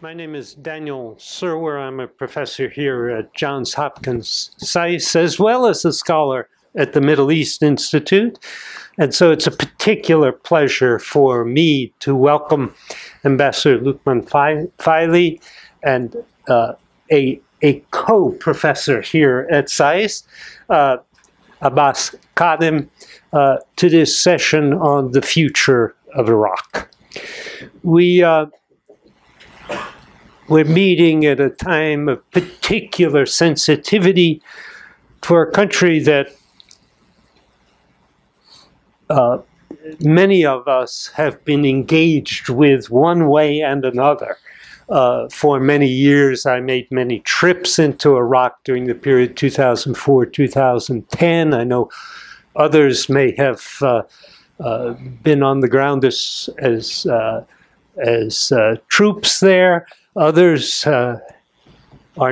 My name is Daniel Serwer. I'm a professor here at Johns Hopkins SAIS, as well as a scholar at the Middle East Institute. And so it's a particular pleasure for me to welcome Ambassador Lukman Faily and a co-professor here at SAIS, Abbas Kadhim, to this session on the future of Iraq. We're meeting at a time of particular sensitivity for a country that many of us have been engaged with one way and another. For many years, I made many trips into Iraq during the period 2004-2010. I know others may have been on the ground as troops there. Others are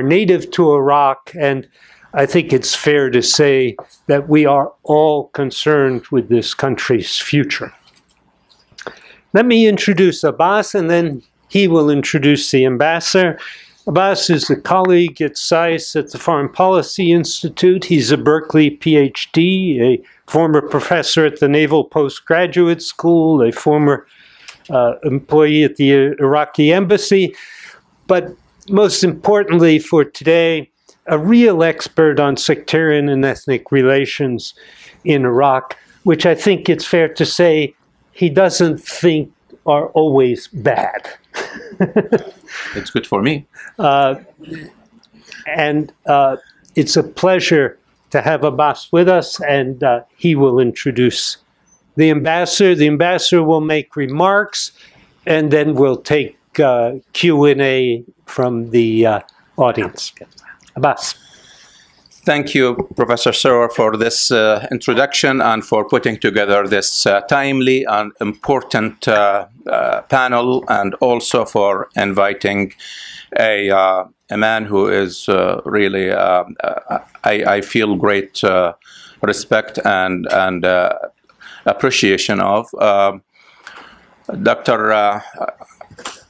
native to Iraq, and I think it's fair to say that we are all concerned with this country's future. Let me introduce Abbas, and then he will introduce the ambassador. Abbas is a colleague at SAIS at the Foreign Policy Institute. He's a Berkeley PhD, a former professor at the Naval Postgraduate School, a former employee at the Iraqi Embassy, but most importantly for today, a real expert on sectarian and ethnic relations in Iraq, which I think it's fair to say he doesn't think are always bad. It's good for me. It's a pleasure to have Abbas with us, and he will introduce the ambassador. The ambassador will make remarks, and then we'll take Q&A from the audience. Abbas. Thank you, Professor Serwer, for this introduction and for putting together this timely and important panel, and also for inviting a man who is really, I feel great respect and appreciation of. Dr.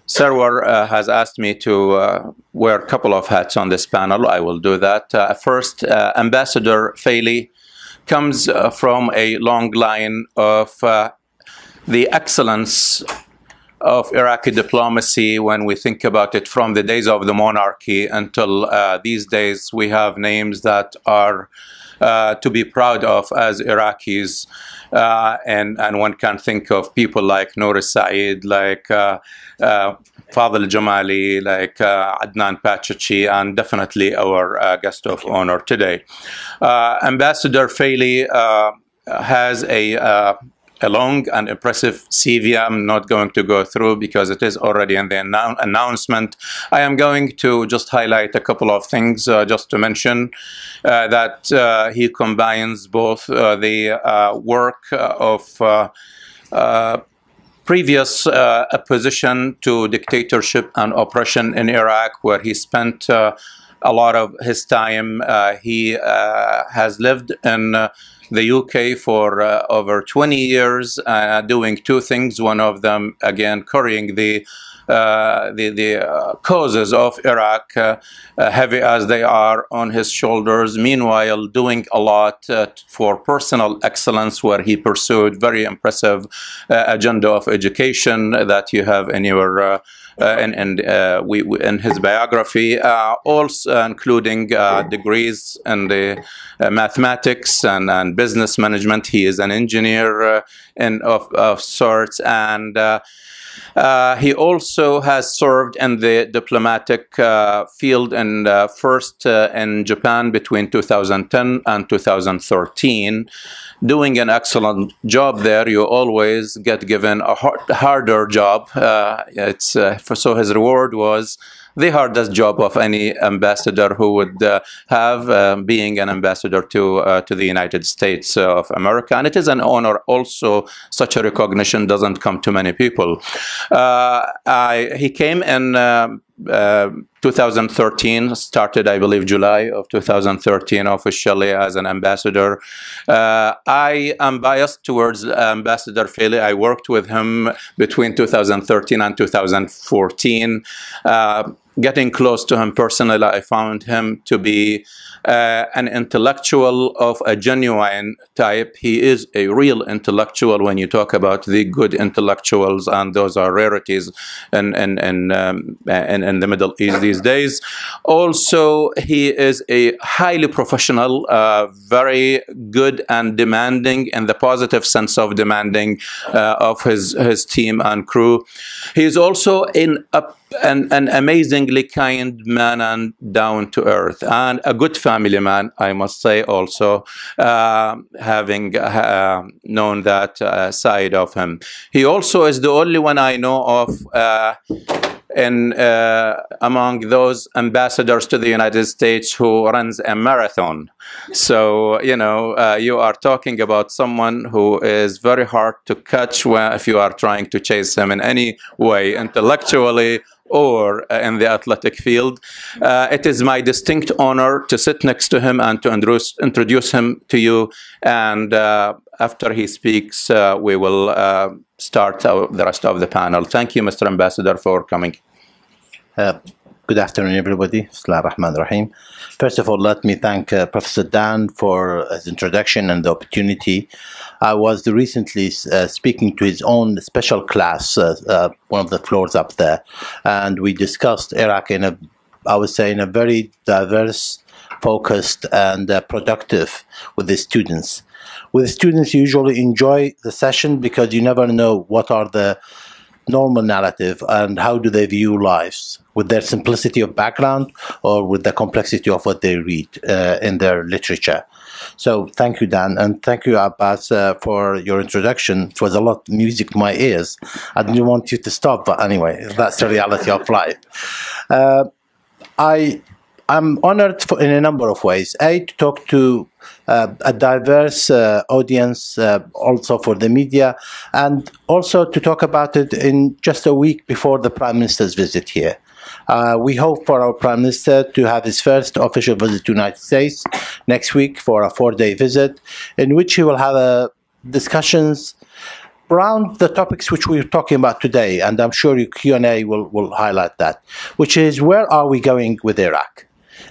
Serwer has asked me to wear a couple of hats on this panel. I will do that. First, Ambassador Faily comes from a long line of the excellence of Iraqi diplomacy when we think about it from the days of the monarchy until these days. We have names that are to be proud of as Iraqis, and one can think of people like Noor Saeed, like Fadl Jamali, like Adnan Pachachi, and definitely our guest of honor today. Ambassador Faily has a long and impressive CV. I'm not going to go through because it is already in the announcement. I am going to just highlight a couple of things, just to mention that he combines both the work of previous opposition to dictatorship and oppression in Iraq, where he spent a lot of his time. He has lived in the UK for over 20 years, doing two things. One of them, again, carrying the causes of Iraq, heavy as they are, on his shoulders. Meanwhile, doing a lot for personal excellence, where he pursued very impressive agenda of education that you have in your in his biography, also including degrees in the mathematics and business management. He is an engineer of sorts, and he also has served in the diplomatic field, and first in Japan between 2010 and 2013, doing an excellent job there. You always get given a harder job. So his reward was the hardest job of any ambassador who would have, being an ambassador to the United States of America. And it is an honor also. Such a recognition doesn't come to many people. He came in 2013, started, I believe, July of 2013 officially as an ambassador. I am biased towards Ambassador Faily. I worked with him between 2013 and 2014. Getting close to him personally, I found him to be an intellectual of a genuine type. He is a real intellectual when you talk about the good intellectuals, and those are rarities in the Middle East these days. Also, he is a highly professional, very good and demanding, in the positive sense of demanding, of his team and crew. He is also an amazingly kind man and down to earth, and a good family man, I must say, also, having known that side of him. He also is the only one I know of among those ambassadors to the United States who runs a marathon. So, you are talking about someone who is very hard to catch if you are trying to chase him in any way, intellectually or in the athletic field. It is my distinct honor to sit next to him and to introduce him to you. And after he speaks, we will start the rest of the panel. Thank you, Mr. Ambassador, for coming. Good afternoon, everybody. Bismillah ar-Rahman ar-Rahim. First of all, let me thank Professor Dan for his introduction and the opportunity. I was recently speaking to his own special class, one of the floors up there, and we discussed Iraq in a very diverse, focused, and productive with the students. With the students, you usually enjoy the session because you never know what are the normal narrative and how do they view lives, with their simplicity of background or with the complexity of what they read in their literature. So thank you, Dan, and thank you, Abbas, for your introduction. It was a lot of music to my ears. I didn't want you to stop, but anyway, that's the reality of life. I'm honored in a number of ways. A, to talk to a diverse audience, also for the media, and also to talk about it in just a week before the Prime Minister's visit here. We hope for our Prime Minister to have his first official visit to the United States next week for a 4-day visit, in which he will have discussions around the topics which we're talking about today, and I'm sure your Q&A will highlight that, which is, where are we going with Iraq?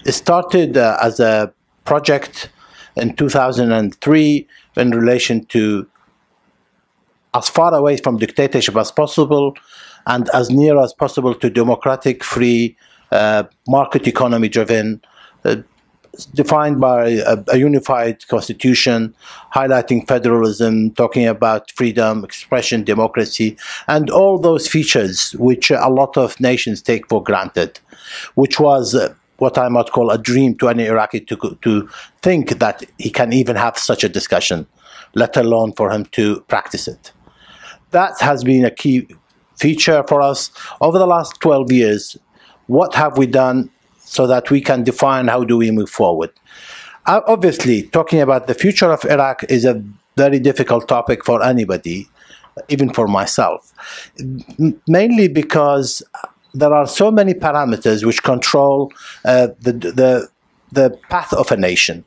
It started as a project in 2003 in relation to as far away from dictatorship as possible and as near as possible to democratic, free, market economy driven, defined by a unified constitution, highlighting federalism, talking about freedom, expression, democracy, and all those features which a lot of nations take for granted, which was what I might call a dream to any Iraqi to think that he can even have such a discussion, let alone for him to practice it. That has been a key feature for us over the last 12 years. What have we done so that we can define how do we move forward? Obviously, talking about the future of Iraq is a very difficult topic for anybody, even for myself, mainly because there are so many parameters which control the path of a nation.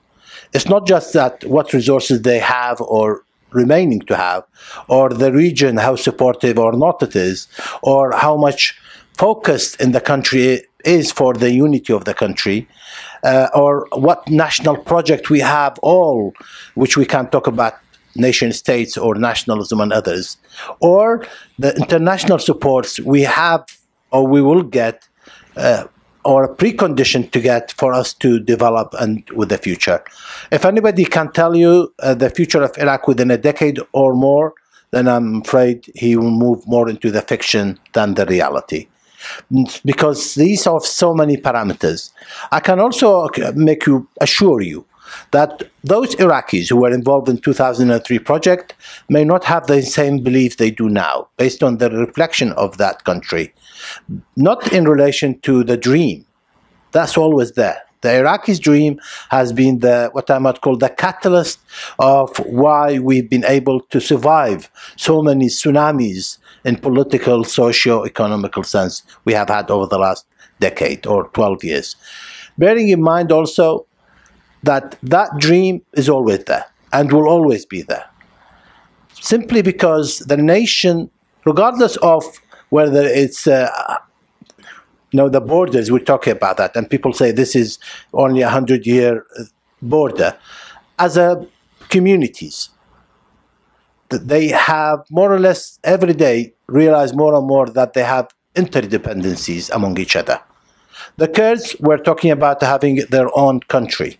It's not just that what resources they have or remaining to have, or the region, how supportive or not it is, or how much focused in the country is for the unity of the country, or what national project we have all, which we can talk about nation states or nationalism and others, or the international supports we have or we will get, or a precondition to get for us to develop and with the future. If anybody can tell you the future of Iraq within a decade or more, then I'm afraid he will move more into the fiction than the reality, because these are so many parameters. I can also assure you that those Iraqis who were involved in 2003 project may not have the same belief they do now, based on the reflection of that country. Not in relation to the dream, that's always there. The Iraqis' dream has been what I might call the catalyst of why we've been able to survive so many tsunamis in political, socio-economical sense we have had over the last decade or 12 years. Bearing in mind also that that dream is always there and will always be there. Simply because the nation, regardless of whether it's the borders, we're talking about that, and people say this is only a 100-year border. As communities, they have more or less every day realize more and more that they have interdependencies among each other. The Kurds were talking about having their own country.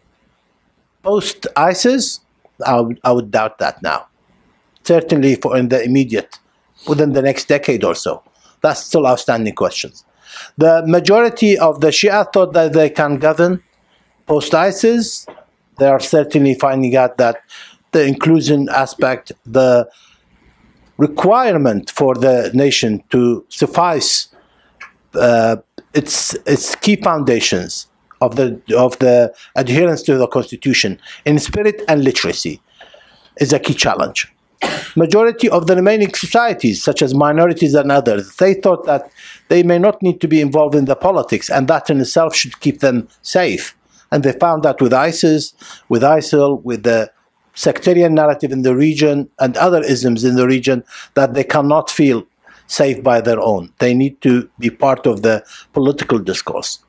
Post ISIS, I would doubt that now. Certainly in the immediate, within the next decade or so. That's still outstanding questions. The majority of the Shia thought that they can govern post-ISIS. They are certainly finding out that the inclusion aspect, the requirement for the nation to suffice its key foundations of the adherence to the Constitution in spirit and literacy is a key challenge. Majority of the remaining societies, such as minorities and others, they thought that they may not need to be involved in the politics, and that in itself should keep them safe. And they found that with ISIS, with ISIL, with the sectarian narrative in the region and other isms in the region, that they cannot feel safe by their own. They need to be part of the political discourse.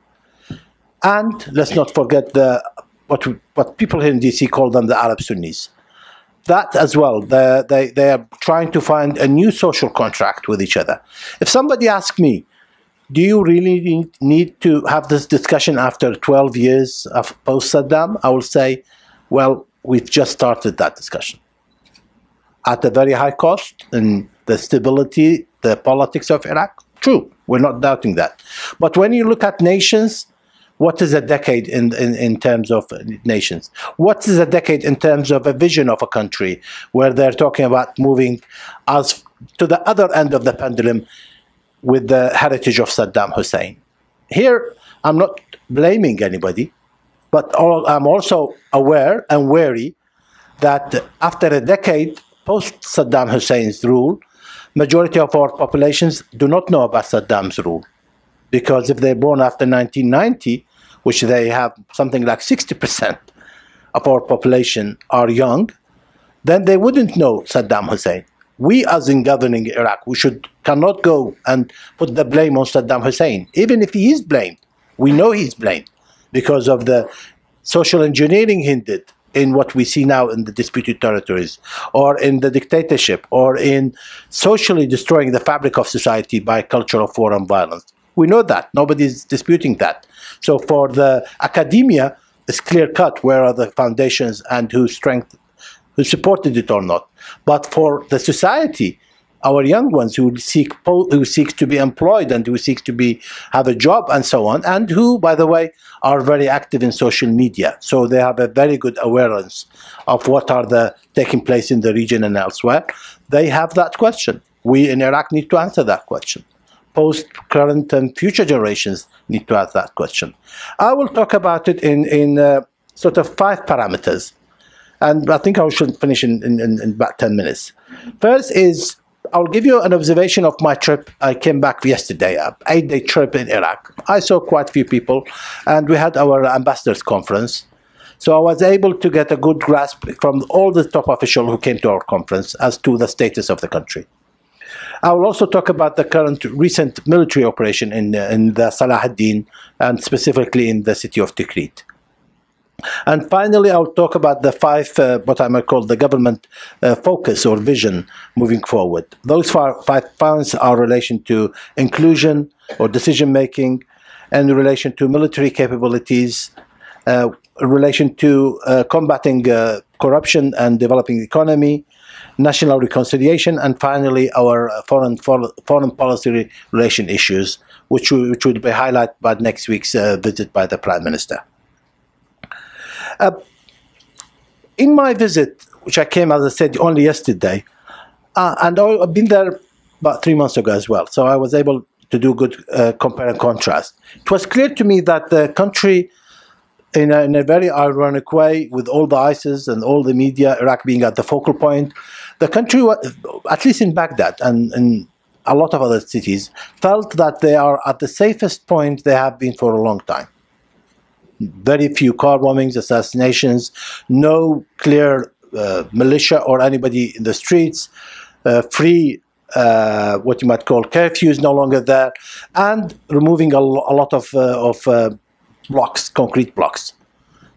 And let's not forget what people here in DC call them the Arab Sunnis. That as well, they are trying to find a new social contract with each other. If somebody asks me, do you really need to have this discussion after 12 years of post-Saddam? I will say, well, we've just started that discussion. At a very high cost in the stability, the politics of Iraq, true, we're not doubting that. But when you look at nations, what is a decade in terms of nations? What is a decade in terms of a vision of a country where they're talking about moving us to the other end of the pendulum with the heritage of Saddam Hussein? Here, I'm not blaming anybody, but I'm also aware and wary that after a decade post-Saddam Hussein's rule, majority of our populations do not know about Saddam's rule. Because if they're born after 1990, which they have something like 60% of our population are young, then they wouldn't know Saddam Hussein. We, as in governing Iraq, cannot go and put the blame on Saddam Hussein. Even if he is blamed, we know he's blamed because of the social engineering he did in what we see now in the disputed territories, or in the dictatorship, or in socially destroying the fabric of society by culture of war and violence. We know that. Nobody's disputing that. So for the academia, it's clear-cut where are the foundations and who supported it or not. But for the society, our young ones who seek to be employed and who seek to have a job and so on, and who, by the way, are very active in social media. So they have a very good awareness of what are taking place in the region and elsewhere. They have that question. We in Iraq need to answer that question. Post, current, and future generations need to ask that question. I will talk about it in sort of 5 parameters, and I think I should finish in about 10 minutes. First is, I'll give you an observation of my trip. I came back yesterday, an 8-day trip in Iraq. I saw quite a few people, and we had our ambassadors conference. So I was able to get a good grasp from all the top officials who came to our conference as to the status of the country. I will also talk about the recent military operation in the Salah ad-Din, and specifically in the city of Tikrit. And finally, I will talk about the 5, what I might call the government focus or vision moving forward. Those 5 points are in relation to inclusion or decision-making, and in relation to military capabilities, in relation to combating corruption and developing the economy, national reconciliation, and finally our foreign policy relation issues, which would be highlighted by next week's visit by the Prime Minister. In my visit, which I came, as I said, only yesterday, and I've been there about 3 months ago as well, so I was able to do good compare and contrast. It was clear to me that the country in a very ironic way, with all the ISIS and all the media, Iraq being at the focal point, the country, at least in Baghdad and in a lot of other cities, felt that they are at the safest point they have been for a long time. Very few car bombings, assassinations, no clear militia or anybody in the streets, free what you might call curfews no longer there, and removing a lot of blocks, concrete blocks.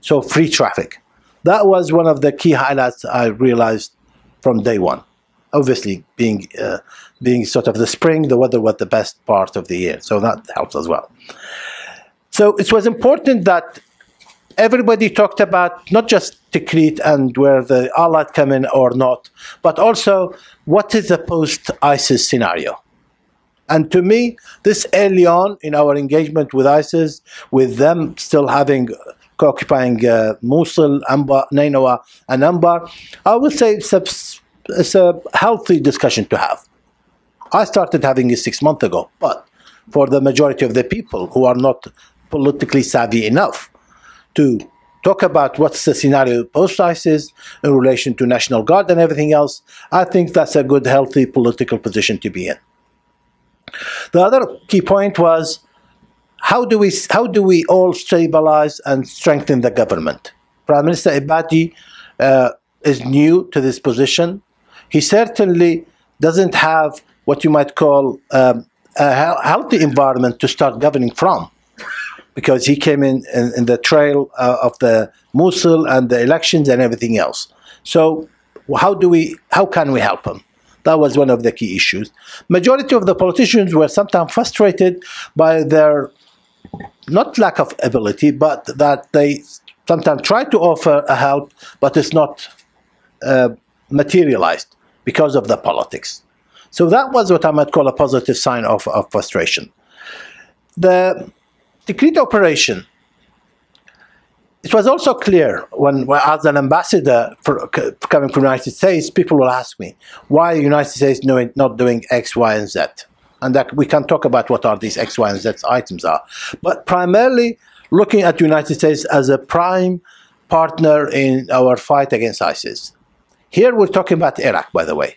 So free traffic. That was one of the key highlights I realized from day one. Obviously, being sort of the spring, the weather was the best part of the year, so that helps as well. So it was important that everybody talked about not just Tikrit and where the Allies come in or not, but also what is the post-ISIS scenario. And to me, this early on in our engagement with ISIS, with them still occupying Mosul, Nainawa, and Anbar, I would say it's a healthy discussion to have. I started having it 6 months ago, but for the majority of the people who are not politically savvy enough to talk about what's the scenario post-ISIS in relation to National Guard and everything else, I think that's a good, healthy political position to be in. The other key point was, how do we all stabilize and strengthen the government? Prime Minister Ebadi is new to this position. He certainly doesn't have what you might call a healthy environment to start governing from, because he came in the trail of the Mosul and the elections and everything else. So how can we help him? That was one of the key issues. Majority of the politicians were sometimes frustrated by their, not lack of ability, but that they sometimes try to offer a help, but it's not materialized because of the politics. So that was what I might call a positive sign of frustration. The Tikrit operation, it was also clear when as an ambassador coming from the United States, people will ask me, why the United States not doing X, Y, and Z? And that we can talk about what are these X, Y, and Z items are. But primarily looking at the United States as a prime partner in our fight against ISIS. Here we're talking about Iraq, by the way.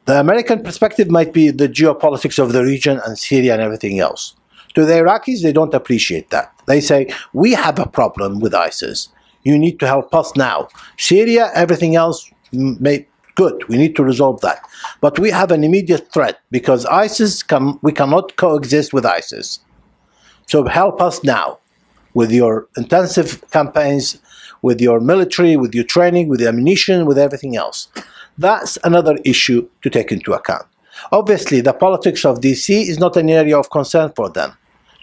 The American perspective might be the geopolitics of the region and Syria and everything else. To the Iraqis, they don't appreciate that. They say, we have a problem with ISIS. You need to help us now. Syria, everything else, good. We need to resolve that. But we have an immediate threat because we cannot coexist with ISIS. So help us now with your intensive campaigns, with your military, with your training, with the ammunition, with everything else. That's another issue to take into account. Obviously, the politics of DC is not an area of concern for them,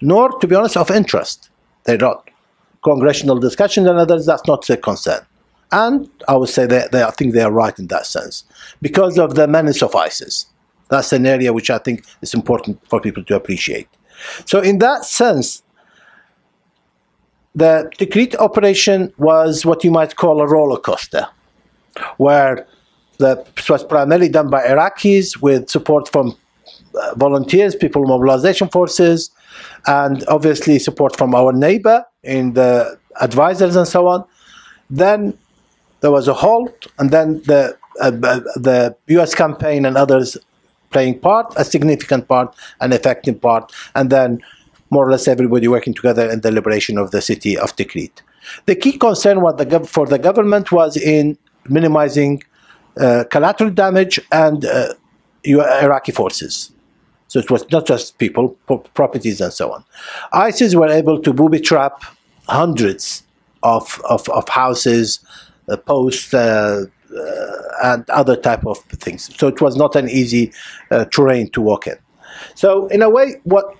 nor, to be honest, of interest. They're not. Congressional discussions and others, that's not their concern. And I would say I think they are right in that sense, because of the menace of ISIS. That's an area which I think is important for people to appreciate. So in that sense, the Tikrit operation was what you might call a roller coaster, where it was primarily done by Iraqis with support from volunteers, people mobilization forces, and obviously support from our neighbor in the advisors and so on. Then there was a halt, and then the US campaign and others playing part, a significant part, an effective part, and then more or less everybody working together in the liberation of the city of Tikrit. The key concern for the government was in minimizing collateral damage and Iraqi forces. So it was not just people, properties and so on. ISIS were able to booby trap hundreds of houses, posts, and other type of things. So it was not an easy terrain to walk in. So in a way, what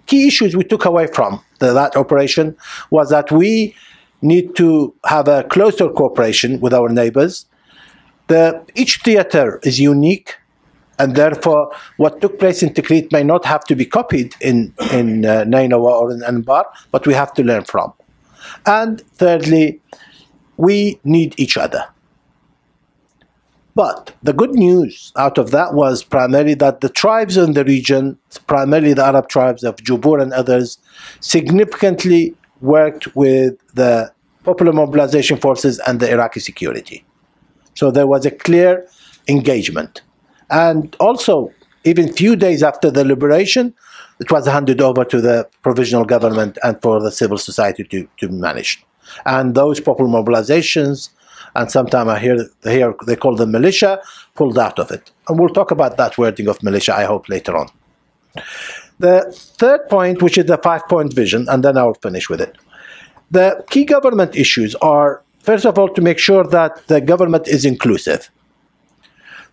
key issues we took away from that operation was that we need to have a closer cooperation with our neighbors. Each theater is unique, and therefore what took place in Tikrit may not have to be copied in Nainawa or in Anbar, but we have to learn from. And thirdly, we need each other. But the good news out of that was primarily that the tribes in the region, primarily the Arab tribes of Jubur and others, significantly worked with the Popular Mobilization Forces and the Iraqi security. So there was a clear engagement. And also, even few days after the liberation, it was handed over to the provisional government and for the civil society to manage. And those popular mobilizations, and sometimes I hear they call them militia, pulled out of it. And we'll talk about that wording of militia, I hope, later on. The third point, which is the 5-point vision, and then I'll finish with it. The key government issues are, first of all, to make sure that the government is inclusive.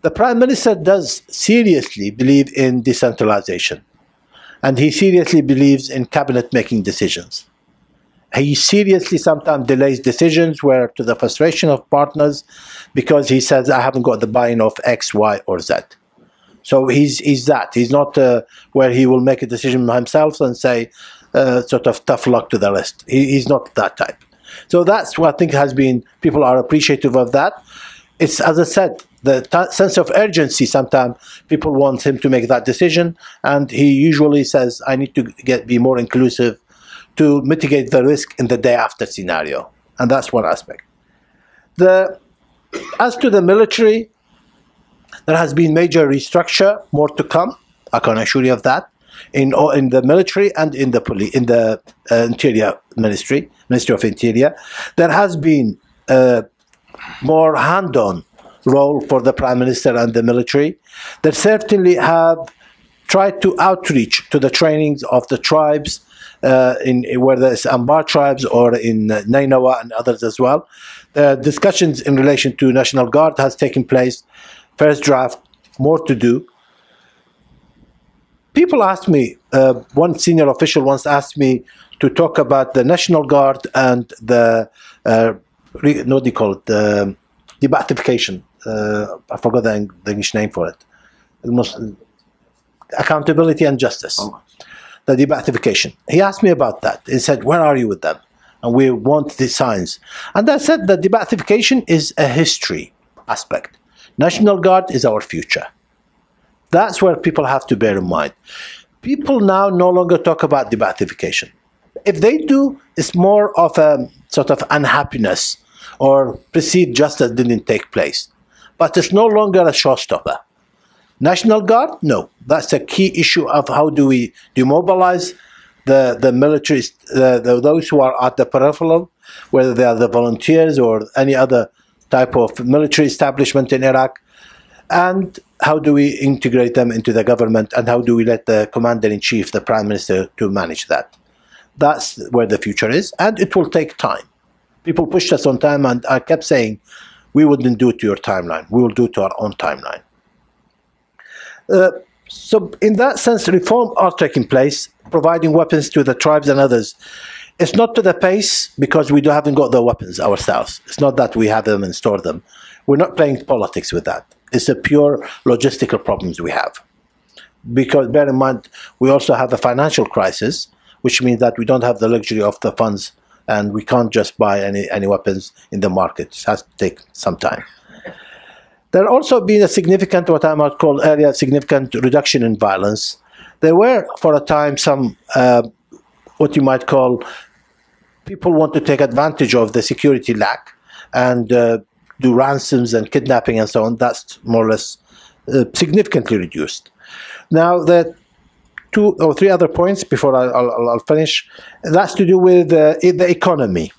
The Prime Minister does seriously believe in decentralization, and he seriously believes in cabinet making decisions. He seriously sometimes delays decisions where to the frustration of partners because he says, I haven't got the buy-in of X, Y, or Z. So he's that. He's not where he will make a decision himself and say, sort of tough luck to the rest. He's not that type. So that's what I think has been, people are appreciative of that. It's, as I said, the sense of urgency, sometimes people want him to make that decision, and he usually says, I need to be more inclusive to mitigate the risk in the day after scenario. And that's one aspect. As to the military, there has been major restructure, more to come, I can assure you of that, in the military and in the Interior Ministry of Interior. There has been more hand-on role for the Prime Minister and the military. They certainly have tried to outreach to the trainings of the tribes, whether it's Ambar tribes or in Nainawa and others as well. Discussions in relation to National Guard has taken place. First draft, more to do. People asked me, one senior official once asked me to talk about the National Guard and the, what do you call it, the debathification. I forgot the English name for it. Accountability and justice. Oh. The debathification. He asked me about that. He said, where are you with them? And we want the signs. And I said that debathification is a history aspect. National Guard is our future. That's where people have to bear in mind. People now no longer talk about debathification. If they do, it's more of a sort of unhappiness or perceived justice didn't take place. But it's no longer a showstopper. National Guard? No. That's a key issue of how do we demobilize the military, those who are at the peripheral, whether they are the volunteers or any other type of military establishment in Iraq, and how do we integrate them into the government, and how do we let the commander-in-chief, the Prime Minister, to manage that. That's where the future is, and it will take time. People pushed us on time, and I kept saying, we wouldn't do it to your timeline. We will do it to our own timeline. So in that sense, reforms are taking place, providing weapons to the tribes and others. It's not to the pace because we haven't got the weapons ourselves. It's not that we have them and store them. We're not playing politics with that. It's a pure logistical problems we have. Because bear in mind, we also have a financial crisis, which means that we don't have the luxury of the funds and we can't just buy any weapons in the market. It has to take some time. There also been a significant, what I might call significant reduction in violence. There were, for a time, some, what you might call, people want to take advantage of the security lack and do ransoms and kidnapping and so on. That's more or less significantly reduced. Now, the 2 or 3 other points before I'll finish. That's to do with the economy.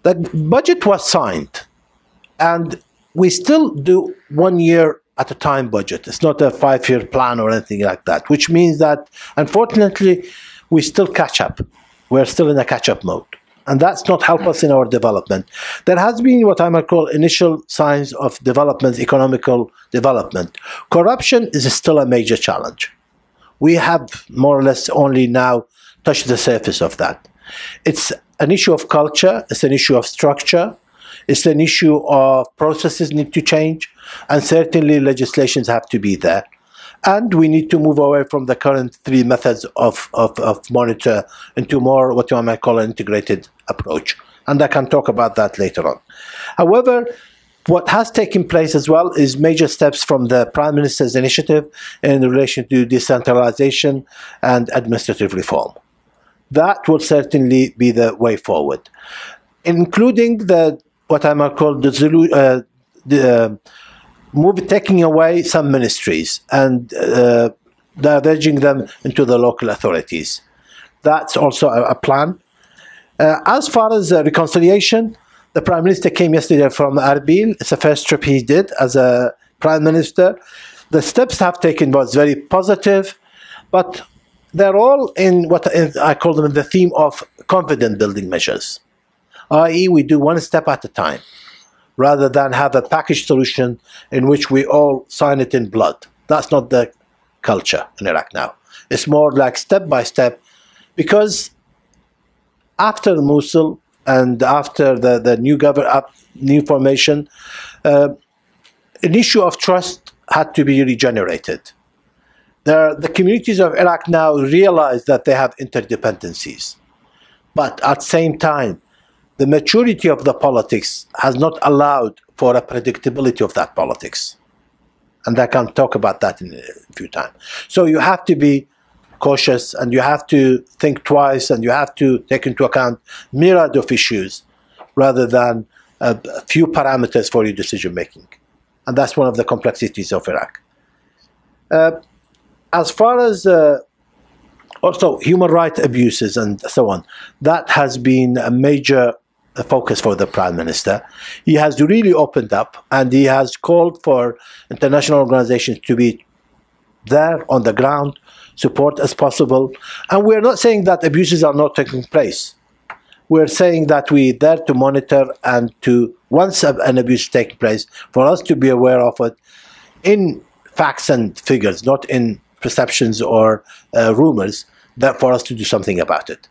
The budget was signed, and we still do 1 year at a time budget. It's not a 5-year plan or anything like that, which means that, unfortunately, we still catch up. We're still in a catch-up mode. And that's not help us in our development. There has been what I might call initial signs of development, economical development. Corruption is still a major challenge. We have more or less only now touched the surface of that. It's an issue of culture, it's an issue of structure, it's an issue of processes need to change, and certainly legislations have to be there. And we need to move away from the current 3 methods of monitor into more what you might call an integrated approach. And I can talk about that later on. However, what has taken place as well is major steps from the Prime Minister's initiative in relation to decentralization and administrative reform. That will certainly be the way forward, including what I might call taking away some ministries and diverging them into the local authorities. That's also a plan. As far as reconciliation, the Prime Minister came yesterday from Erbil. It's the first trip he did as a Prime Minister. The steps have taken was very positive, but they're all in what I call them the theme of confidence building measures, i.e. we do one step at a time, rather than have a package solution in which we all sign it in blood. That's not the culture in Iraq now. It's more like step by step, because after Mosul and after the new formation, an issue of trust had to be regenerated. The communities of Iraq now realize that they have interdependencies, but at the same time, the maturity of the politics has not allowed for a predictability of that politics. And I can talk about that in a few times. So you have to be cautious, and you have to think twice, and you have to take into account myriad of issues rather than a few parameters for your decision making. And that's one of the complexities of Iraq. As far as also human rights abuses and so on, that has been a major focus for the Prime Minister. He has really opened up, and he has called for international organizations to be there on the ground, support as possible. And we're not saying that abuses are not taking place. We're saying that we're there to monitor, and to, once an abuse is taking place, for us to be aware of it in facts and figures, not in perceptions or rumors, that for us to do something about it.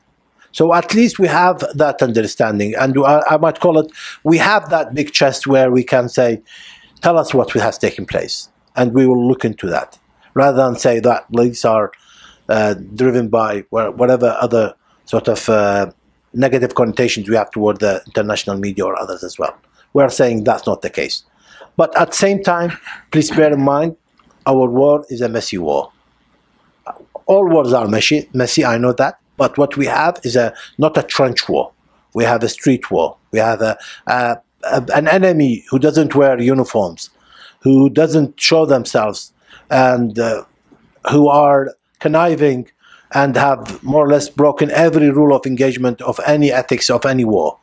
So at least we have that understanding, and I might call it, we have that big chest where we can say, tell us what has taken place, and we will look into that, rather than say that these are driven by whatever other sort of negative connotations we have toward the international media or others as well. We're saying that's not the case. But at the same time, please bear in mind, our war is a messy war. All wars are messy, I know that. But what we have is not a trench war. We have a street war. We have an enemy who doesn't wear uniforms, who doesn't show themselves, and who are conniving and have more or less broken every rule of engagement of any ethics of any war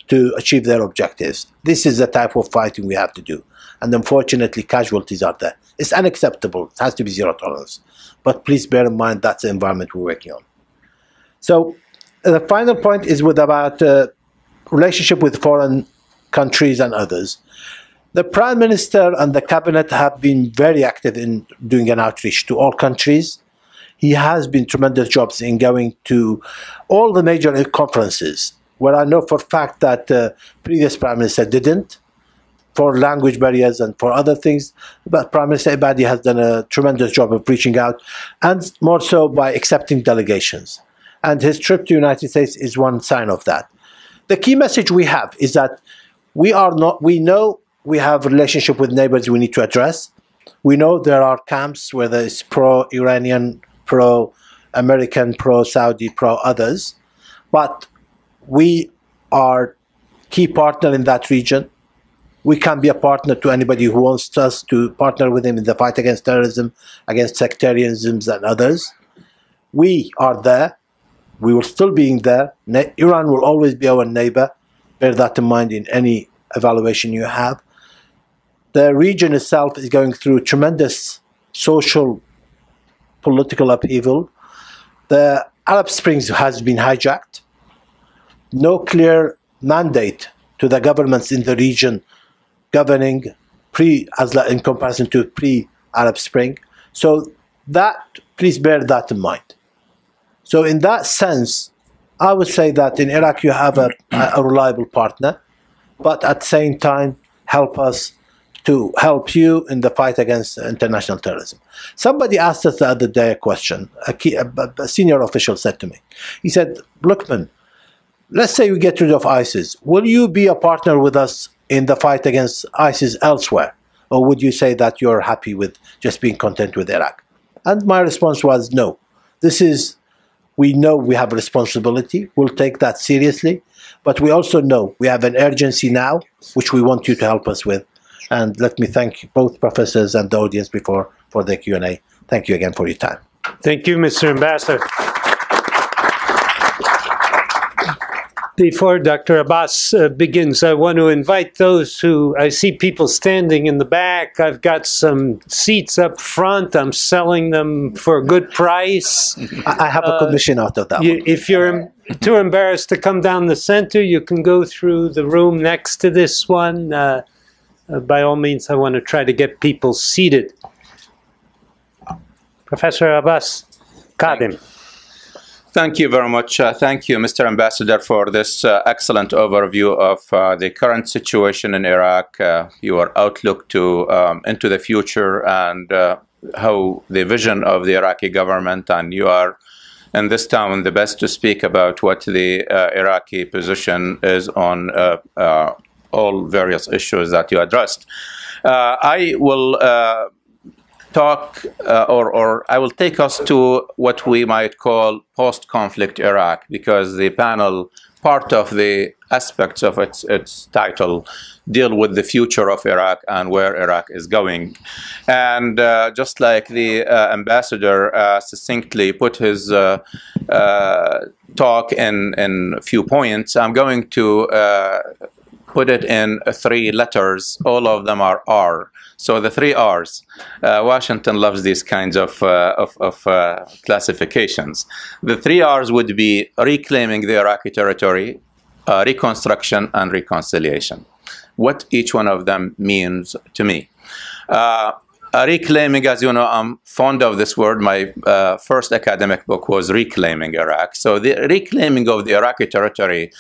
to achieve their objectives. This is the type of fighting we have to do. And unfortunately, casualties are there. It's unacceptable. It has to be zero tolerance. But please bear in mind that's the environment we're working on. So the final point is about relationship with foreign countries and others. The Prime Minister and the Cabinet have been very active in doing an outreach to all countries. He has been tremendous jobs in going to all the major conferences, where I know for a fact that previous Prime Minister didn't, for language barriers and for other things. But Prime Minister Ebadi has done a tremendous job of reaching out, and more so by accepting delegations. And his trip to the United States is one sign of that. The key message we have is that we know we have a relationship with neighbors we need to address. We know there are camps where there is pro-Iranian, pro-American, pro-Saudi, pro-others. But we are key partner in that region. We can be a partner to anybody who wants us to partner with him in the fight against terrorism, against sectarianism and others. We are there. We will still be there. Iran will always be our neighbor. Bear that in mind in any evaluation you have. The region itself is going through tremendous social, political upheaval. The Arab Spring has been hijacked. No clear mandate to the governments in the region governing in comparison to pre-Arab Spring. So that, please bear that in mind. So in that sense, I would say that in Iraq you have a reliable partner, but at the same time help us to help you in the fight against international terrorism. Somebody asked us the other day a question, a senior official said to me, he said, Lukman, let's say we get rid of ISIS, will you be a partner with us in the fight against ISIS elsewhere? Or would you say that you're happy with just being content with Iraq? And my response was no. This is We know we have a responsibility. We'll take that seriously. But we also know we have an urgency now, which we want you to help us with. And let me thank both professors and the audience for the Q&A. Thank you again for your time. Thank you, Mr. Ambassador. Before Dr. Abbas begins, I want to invite those who, I see people standing in the back. I've got some seats up front. I'm selling them for a good price. I have a commission out of that one. If you're too embarrassed to come down the center, you can go through the room next to this one. By all means, I want to try to get people seated. Professor Abbas, Kadhim. Thank you very much. Thank you, Mr. Ambassador, for this excellent overview of the current situation in Iraq, your outlook to into the future, and how the vision of the Iraqi government. And you are, in this town, the best to speak about what the Iraqi position is on all various issues that you addressed. I will talk, or I will take us to what we might call post-conflict Iraq, because the panel, part of the aspects of its title, deal with the future of Iraq and where Iraq is going. And just like the ambassador succinctly put his talk in a few points, I'm going to put it in 3 letters. All of them are R. So the 3 R's. Washington loves these kinds of classifications. The 3 R's would be reclaiming the Iraqi territory, reconstruction, and reconciliation. What each one of them means to me. Reclaiming, as you know, I'm fond of this word. My first academic book was Reclaiming Iraq. So the reclaiming of the Iraqi territory,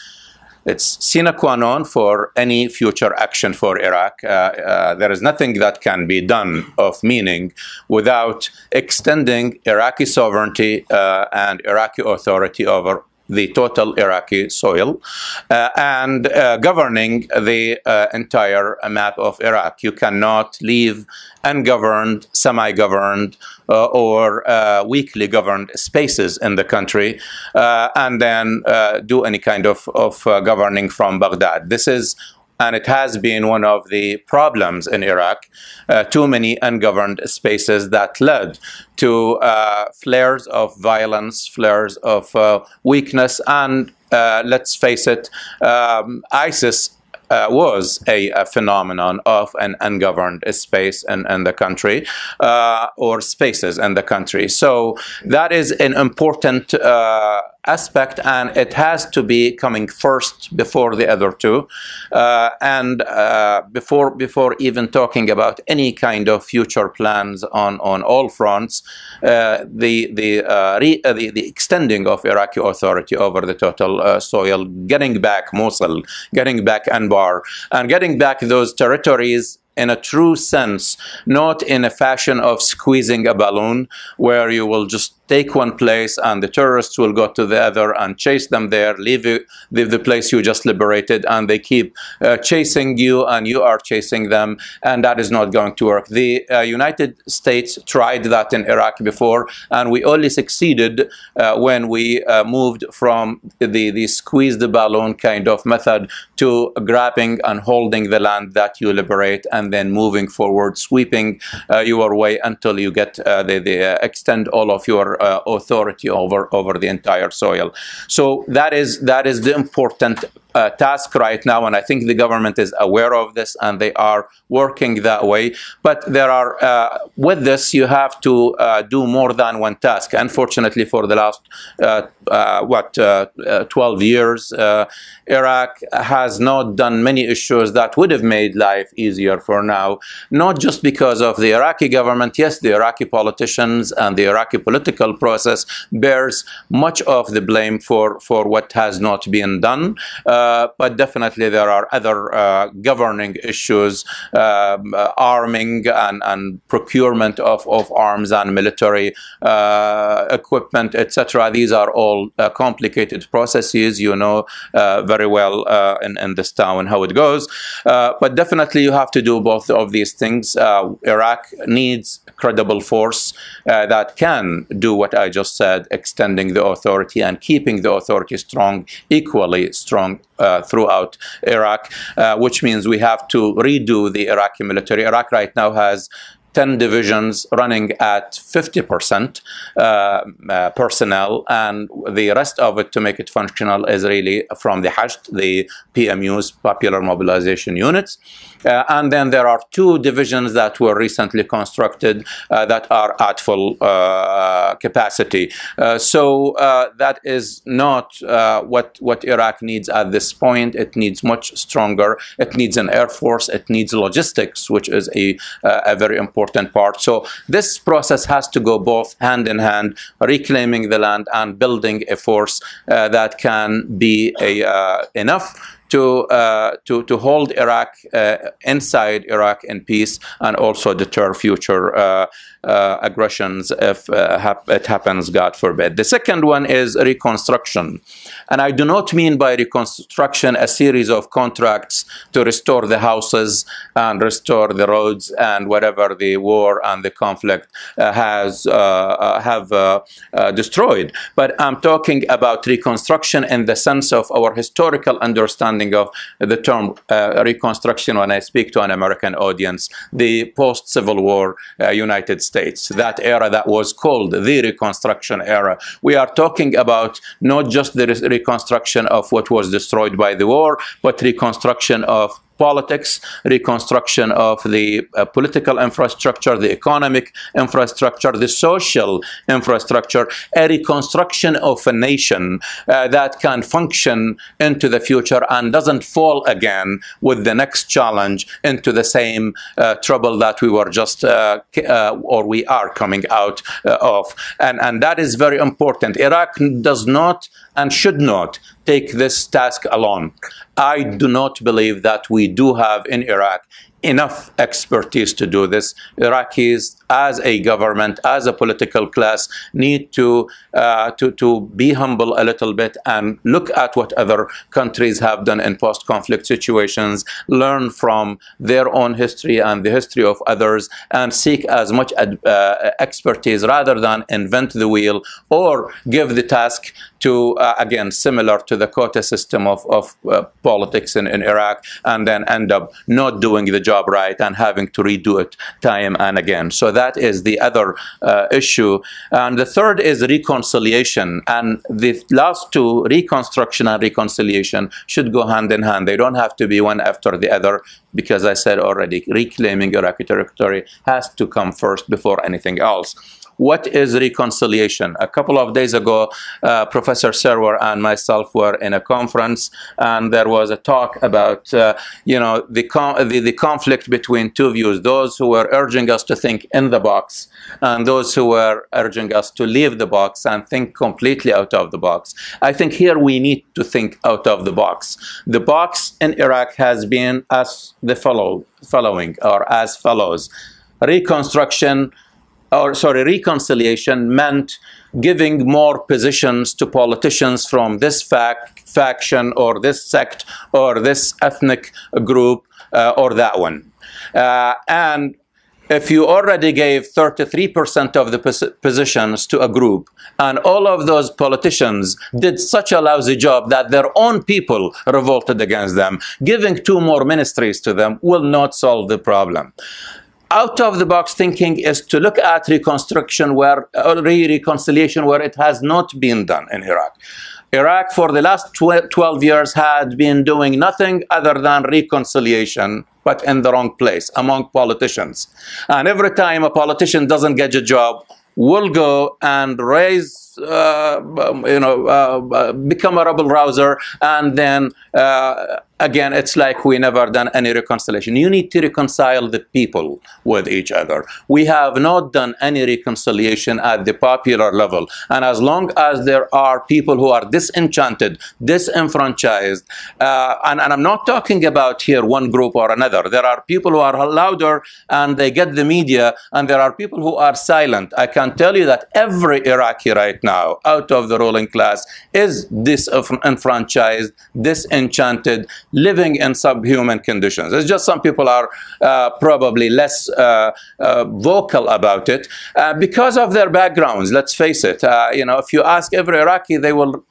it's sine qua non for any future action for Iraq. There is nothing that can be done of meaning without extending Iraqi sovereignty and Iraqi authority over the total Iraqi soil and governing the entire map of Iraq. You cannot leave ungoverned, semi-governed, or weakly governed spaces in the country and then do any kind of governing from Baghdad. This is, and it has been, one of the problems in Iraq, too many ungoverned spaces that led to flares of violence, flares of weakness, and let's face it, ISIS was a phenomenon of an ungoverned space in the country, or spaces in the country. So that is an important aspect, and it has to be coming first before the other two, and before even talking about any kind of future plans on all fronts. The extending of Iraqi authority over the total soil, getting back Mosul, getting back Anbar, and getting back those territories in a true sense, not in a fashion of squeezing a balloon where you will just take one place and the terrorists will go to the other and chase them there, leave the place you just liberated, and they keep chasing you and you are chasing them, and that is not going to work. The United States tried that in Iraq before, and we only succeeded when we moved from the squeeze the balloon kind of method to grabbing and holding the land that you liberate, and then moving forward, sweeping your way until you get extend all of your authority over the entire soil. So that is the important task right now, and I think the government is aware of this and they are working that way. But there are with this you have to do more than one task. Unfortunately, for the last 12 years, Iraq has not done many issues that would have made life easier for now, not just because of the Iraqi government. Yes, the Iraqi politicians and the Iraqi political process bears much of the blame for what has not been done. but definitely there are other governing issues, arming and procurement of arms and military equipment, etc. These are all complicated processes. You know very well in this town how it goes. But definitely you have to do both of these things. Iraq needs credible force that can do what I just said, extending the authority and keeping the authority strong, equally strong throughout Iraq, which means we have to redo the Iraqi military. Iraq right now has 10 divisions running at 50% personnel, and the rest of it, to make it functional, is really from the Hasht, the PMUs, Popular Mobilization Units. And then there are 2 divisions that were recently constructed that are at full capacity. So that is not what Iraq needs at this point. It needs much stronger. It needs an air force. It needs logistics, which is a very important part. So this process has to go both hand in hand, reclaiming the land and building a force that can be enough to hold Iraq inside Iraq in peace, and also deter future aggressions if it happens, God forbid. The second one is reconstruction. And I do not mean by reconstruction a series of contracts to restore the houses and restore the roads and whatever the war and the conflict have destroyed. But I'm talking about reconstruction in the sense of our historical understanding of the term reconstruction when I speak to an American audience, the post-Civil War United States, that era that was called the Reconstruction era. We are talking about not just the reconstruction of what was destroyed by the war, but reconstruction of politics, reconstruction of the political infrastructure, the economic infrastructure, the social infrastructure, a reconstruction of a nation that can function into the future and doesn't fall again with the next challenge into the same trouble that we were just or we are coming out of. And that is very important. Iraq does not and should not take this task alone. I do not believe that we do have in Iraq enough expertise to do this. Iraqis, as a government, as a political class, need to be humble a little bit and look at what other countries have done in post-conflict situations, learn from their own history and the history of others, and seek as much expertise rather than invent the wheel or give the task to, again, similar to the quota system of politics in Iraq, and then end up not doing the job right and having to redo it time and again. So that is the other issue. And the third is reconciliation. And the last two, reconstruction and reconciliation, should go hand in hand. They don't have to be one after the other, because I said already, reclaiming Iraqi territory has to come first before anything else. What is reconciliation? A couple of days ago, Professor Serwer and myself were in a conference, and there was a talk about the conflict between two views: those who were urging us to think in the box, and those who were urging us to leave the box and think completely out of the box. I think here we need to think out of the box. The box in Iraq has been as the following, or as follows: reconciliation meant giving more positions to politicians from this faction or this sect or this ethnic group or that one. And if you already gave 33% of the positions to a group, and all of those politicians did such a lousy job that their own people revolted against them, giving 2 more ministries to them will not solve the problem. Out-of-the-box thinking is to look at reconstruction reconciliation where it has not been done in Iraq. Iraq, for the last 12 years, had been doing nothing other than reconciliation, but in the wrong place, among politicians. And every time a politician doesn't get a job, will go and raise, become a rebel rouser, and then again, it's like we never done any reconciliation. You need to reconcile the people with each other. We have not done any reconciliation at the popular level. And as long as there are people who are disenchanted, disenfranchised, and I'm not talking about here one group or another. There are people who are louder and they get the media, and there are people who are silent. I can tell you that every Iraqi right now, out of the ruling class, is disenfranchised, disenchanted, living in subhuman conditions. It's just some people are probably less vocal about it because of their backgrounds. Let's face it. You know, if you ask every Iraqi, they will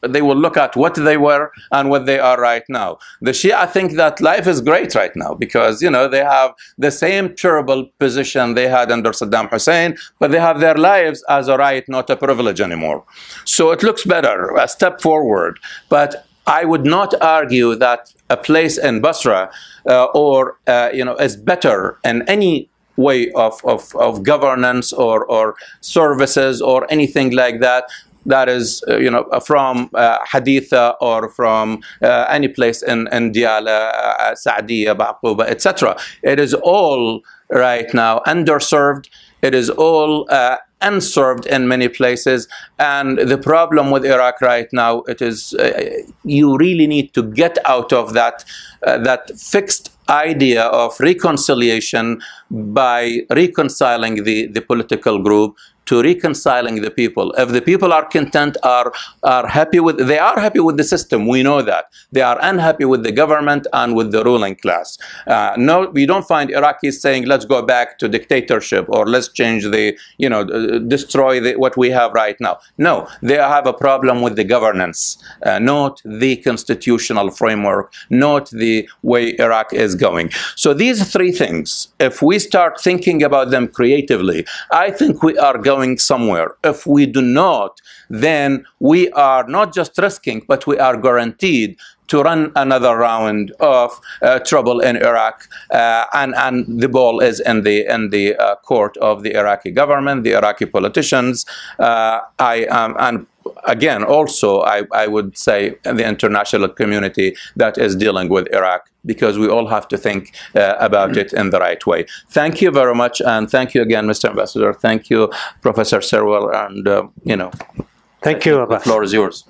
look at what they were and what they are right now. The Shia think that life is great right now because, you know, they have the same terrible position they had under Saddam Hussein, but they have their lives as a right, not a privilege anymore. So it looks better, a step forward. But I would not argue that a place in Basra you know, is better in any way of governance or services or anything like that. That is, you know, from Haditha or from any place in Diyala, Saadiya, Ba'quba, etc. It is all right now underserved. It is all unserved in many places. And the problem with Iraq right now, it is you really need to get out of that fixed idea of reconciliation by reconciling the political group to reconciling the people. If the people are content, are happy with, they are happy with the system, we know that. They are unhappy with the government and with the ruling class. No, we don't find Iraqis saying, let's go back to dictatorship or let's change the, you know, destroy what we have right now. No, they have a problem with the governance, not the constitutional framework, not the way Iraq is going. So these three things, if we start thinking about them creatively, I think we are going somewhere. If we do not, then we are not just risking, but we are guaranteed to run another round of trouble in Iraq, and the ball is in the court of the Iraqi government, the Iraqi politicians. And again, also, I would say the international community that is dealing with Iraq, because we all have to think about it in the right way. Thank you very much, and thank you again, Mr. Ambassador. Thank you, Professor Serwal, and you know. Thank you, Abbas. The floor is yours.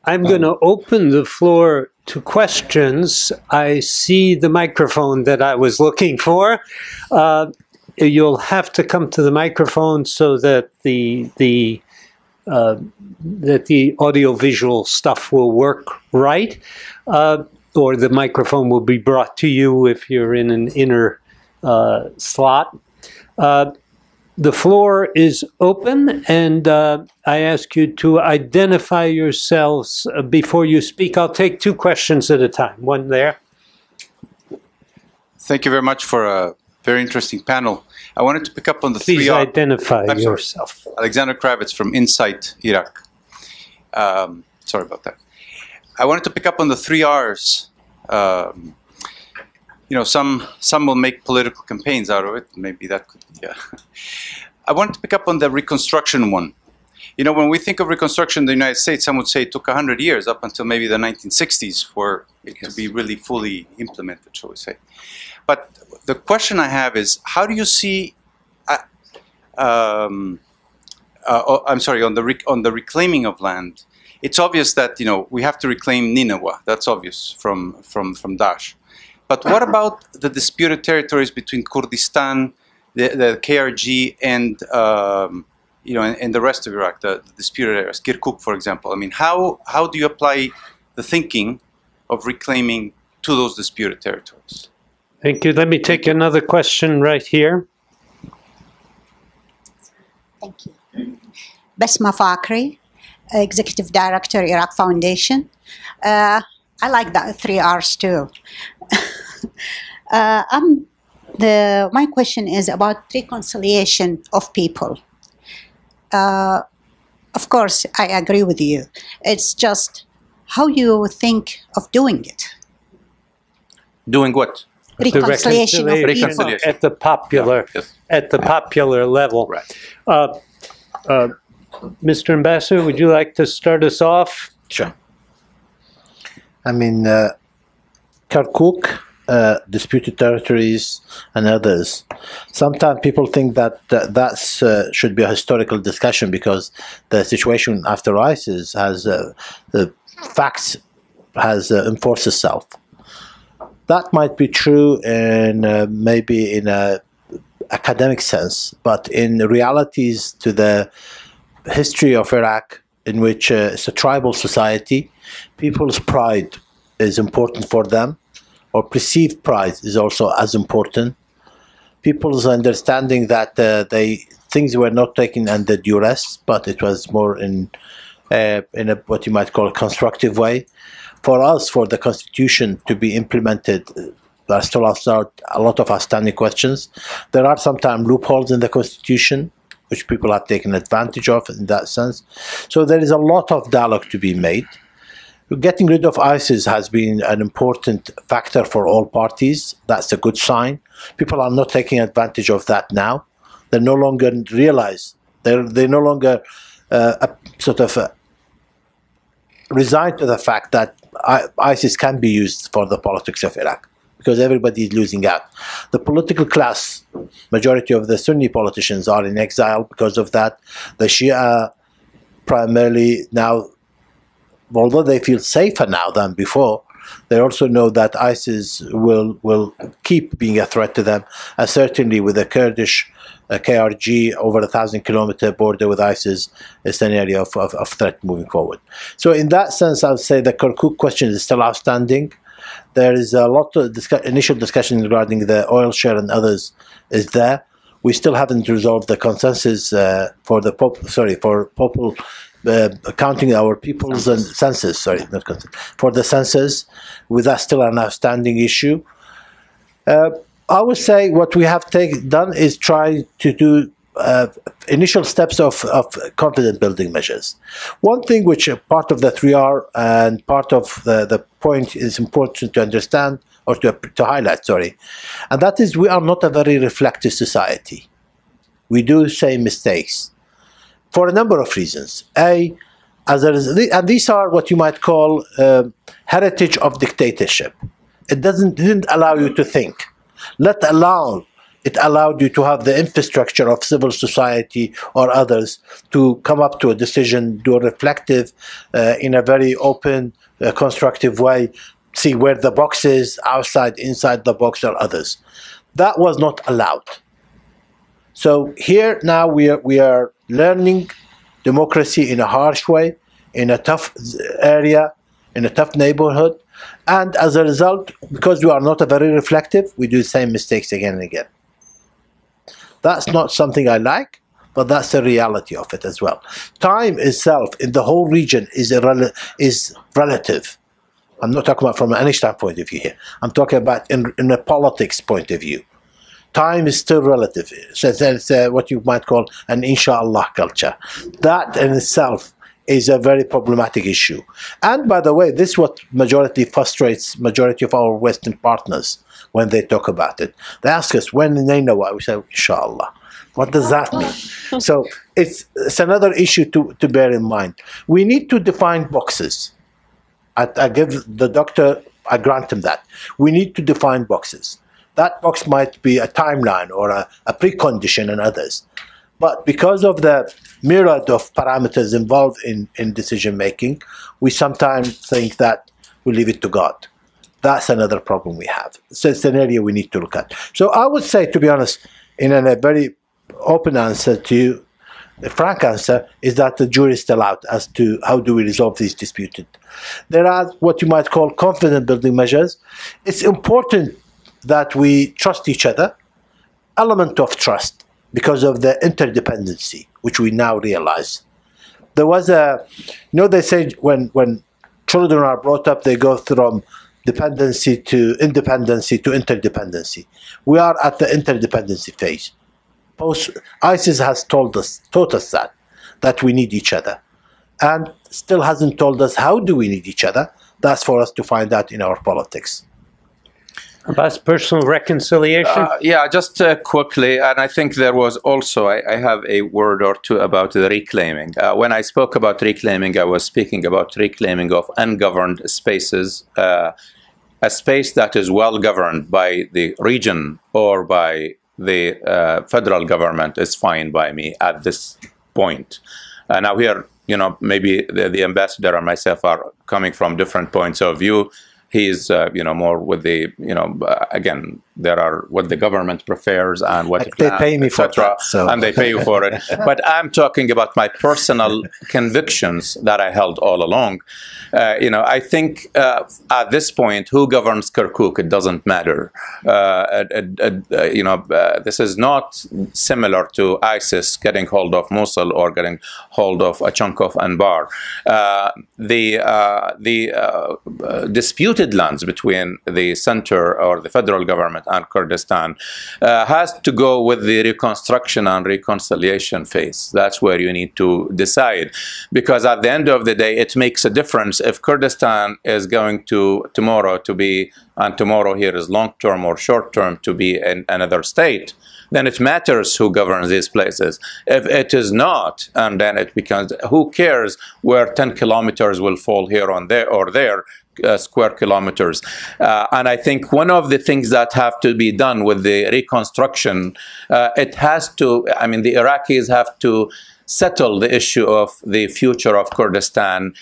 I'm going to open the floor to questions. I see the microphone that I was looking for. You'll have to come to the microphone so that the audiovisual stuff will work right, or the microphone will be brought to you if you're in an inner slot. The floor is open, and I ask you to identify yourselves before you speak. I'll take two questions at a time. One there. Thank you very much for a very interesting panel. I wanted to pick up on the Please identify yourself. Alexander Kravitz from Insight, Iraq. Sorry about that. I wanted to pick up on the 3 R's. You know, some will make political campaigns out of it. Maybe that could be. I wanted to pick up on the reconstruction one. You know, when we think of reconstruction in the United States, some would say it took 100 years, up until maybe the 1960s, for it to be really fully implemented, shall we say. But the question I have is, how do you see, I'm sorry, on the reclaiming of land? It's obvious that, you know, we have to reclaim Nineveh. That's obvious from Daesh. But what about the disputed territories between Kurdistan, the KRG, and you know, and the rest of Iraq, the disputed areas, Kirkuk, for example? I mean, how do you apply the thinking of reclaiming to those disputed territories? Thank you. Let me take another question right here. Thank you. Basma Fakri, Executive Director, Iraq Foundation. I like that 3 R's too. My question is about reconciliation of people. Of course, I agree with you. It's just how you think of doing it. Doing what? Reconciliation of people. At the popular, yes. at the popular level. Right. Mr. Ambassador, would you like to start us off? Sure. I mean, Kirkuk, disputed territories, and others. Sometimes people think that should be a historical discussion because the situation after ISIS has the facts has enforced itself. That might be true in maybe in a academic sense, but in realities to the history of Iraq, in which it's a tribal society, people's pride is important for them, or perceived pride is also as important. People's understanding that things were not taken under duress, but it was more in a what you might call a constructive way. For us, for the Constitution to be implemented, there are still a lot of outstanding questions. There are sometimes loopholes in the Constitution, which people have taken advantage of in that sense. So there is a lot of dialogue to be made. Getting rid of ISIS has been an important factor for all parties. That's a good sign. People are not taking advantage of that now. They no longer realize, they no longer resigned to the fact that ISIS can be used for the politics of Iraq, because everybody is losing out. The political class, majority of the Sunni politicians are in exile because of that. The Shia primarily now, although they feel safer now than before, they also know that ISIS will keep being a threat to them, and certainly with the Kurdish KRG over 1,000-kilometer border with ISIS, it's an area of threat moving forward. So in that sense, I would say the Kirkuk question is still outstanding. There is a lot of initial discussion regarding the oil share and others is there. We still haven't resolved the consensus for the counting our peoples and census. Sorry, not consensus. For the census, with that still an outstanding issue. I would say what we have done is try to do initial steps of confidence building measures. One thing which part of the 3R and part of the point is important to understand or to highlight, sorry, and that is we are not a very reflective society. We do say mistakes for a number of reasons. And these are what you might call heritage of dictatorship. It didn't allow you to think, let alone it allowed you to have the infrastructure of civil society or others to come up to a decision, do a reflective in a very open, constructive way, see where the box is, outside, inside the box, or others. That was not allowed. So here now we are learning democracy in a harsh way, in a tough area, in a tough neighborhood, and as a result, because we are not a very reflective, we do the same mistakes again and again. That's not something I like, but that's the reality of it as well. Time itself in the whole region is relative. I'm not talking about from an Einstein point of view here. I'm talking about in a politics point of view. Time is still relative. So it's what you might call an inshallah culture. That in itself is a very problematic issue. And by the way, this is what frustrates majority of our Western partners when they talk about it. They ask us, when they know what? We say, inshallah. What does that mean? So it's another issue to bear in mind. We need to define boxes. I give the doctor, I grant him that. We need to define boxes. That box might be a timeline or a precondition and others. But because of the myriad of parameters involved in decision making, we sometimes think that we leave it to God. That's another problem we have. So it's an area we need to look at. So I would say, to be honest, in a very open answer to you, a frank answer is that the jury is still out as to how do we resolve these disputes. There are what you might call confidence building measures. It's important that we trust each other, element of trust, because of the interdependency, which we now realize. There was they say when children are brought up, they go from dependency to independency to interdependency. We are at the interdependency phase. ISIS has taught us that we need each other, and still hasn't told us how do we need each other. That's for us to find out in our politics. Abbas, personal reconciliation? Yeah, just quickly, and I think there was also, I have a word or two about the reclaiming. When I spoke about reclaiming, I was speaking about reclaiming of ungoverned spaces. A space that is well governed by the region or by the federal government is fine by me at this point. Now here, you know, maybe the ambassador and myself are coming from different points of view. He's, you know, more with the, you know, again, there are what the government prefers and what they pay me for that, so. And they pay you for it. But I'm talking about my personal convictions that I held all along. You know, I think at this point, who governs Kirkuk, it doesn't matter. You know, this is not similar to ISIS getting hold of Mosul or getting hold of a chunk of Anbar. The disputed lands between the center or the federal government and Kurdistan has to go with the reconstruction and reconciliation phase. That's where you need to decide, because at the end of the day, it makes a difference if Kurdistan is going to tomorrow to be, and tomorrow here is long-term or short-term, to be in another state. Then it matters who governs these places. If it is not, and then it becomes, who cares where 10 kilometers will fall here on there or there, square kilometers. And I think one of the things that have to be done with the reconstruction, it has to, I mean, the Iraqis have to settle the issue of the future of Kurdistan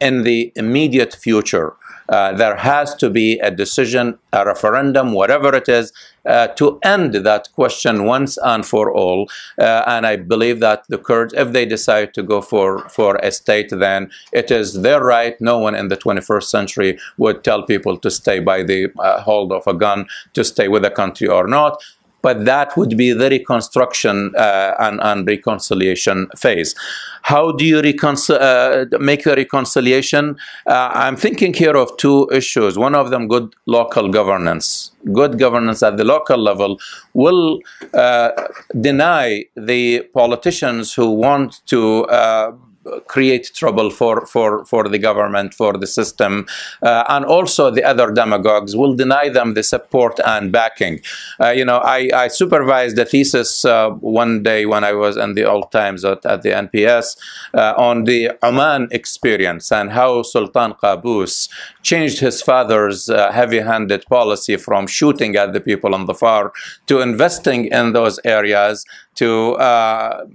in the immediate future. There has to be a decision, a referendum, whatever it is, to end that question once and for all. And I believe that the Kurds, if they decide to go for a state, then it is their right. No one in the 21st century would tell people to stay by the hold of a gun, to stay with the country or not. But that would be the reconstruction and reconciliation phase. How do you make the reconciliation? I'm thinking here of two issues. One of them, good local governance. Good governance at the local level will deny the politicians who want to create trouble for the government, for the system, and also the other demagogues will deny them the support and backing. You know, I supervised a thesis one day when I was in the old times at the NPS on the Oman experience and how Sultan Qaboos changed his father's heavy-handed policy from shooting at the people on the far to investing in those areas, to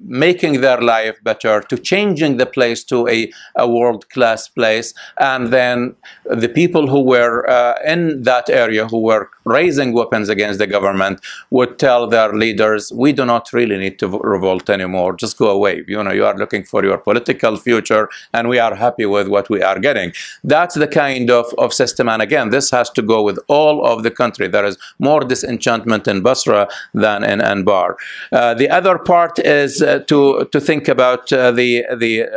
making their life better, to changing the place to a world-class place. And then the people who were in that area, who were raising weapons against the government, would tell their leaders, we do not really need to revolt anymore, just go away. You know, you are looking for your political future, and we are happy with what we are getting. That's the kind of system. And again, this has to go with all of the country. There is more disenchantment in Basra than in Anbar. The other part is to think about the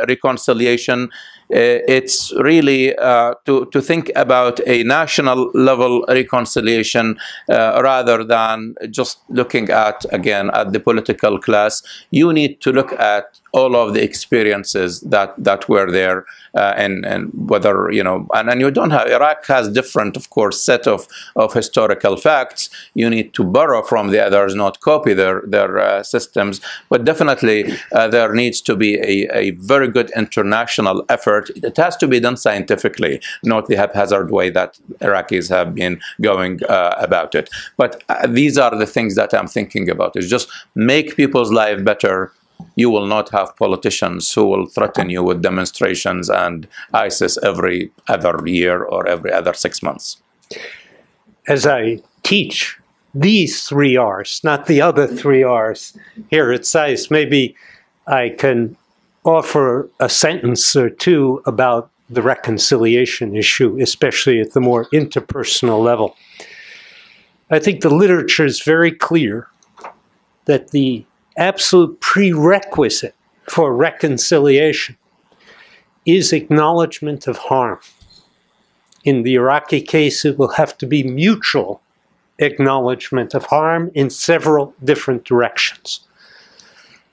reconciliation. It's really to think about a national level reconciliation rather than just looking at, again, at the political class. You need to look at all of the experiences that were there, and whether, you know, and you don't have, Iraq has different, of course, set of historical facts. You need to borrow from the others, not copy their systems. But definitely there needs to be a very good international effort. It has to be done scientifically, not the haphazard way that Iraqis have been going about it. But these are the things that I'm thinking about, is just make people's life better. You will not have politicians who will threaten you with demonstrations and ISIS every other year or every other 6 months. As I teach these 3 R's, not the other 3 R's here at SAIS, maybe I can offer a sentence or two about the reconciliation issue, especially at the more interpersonal level. I think the literature is very clear that the absolute prerequisite for reconciliation is acknowledgement of harm. In the Iraqi case, it will have to be mutual acknowledgement of harm in several different directions.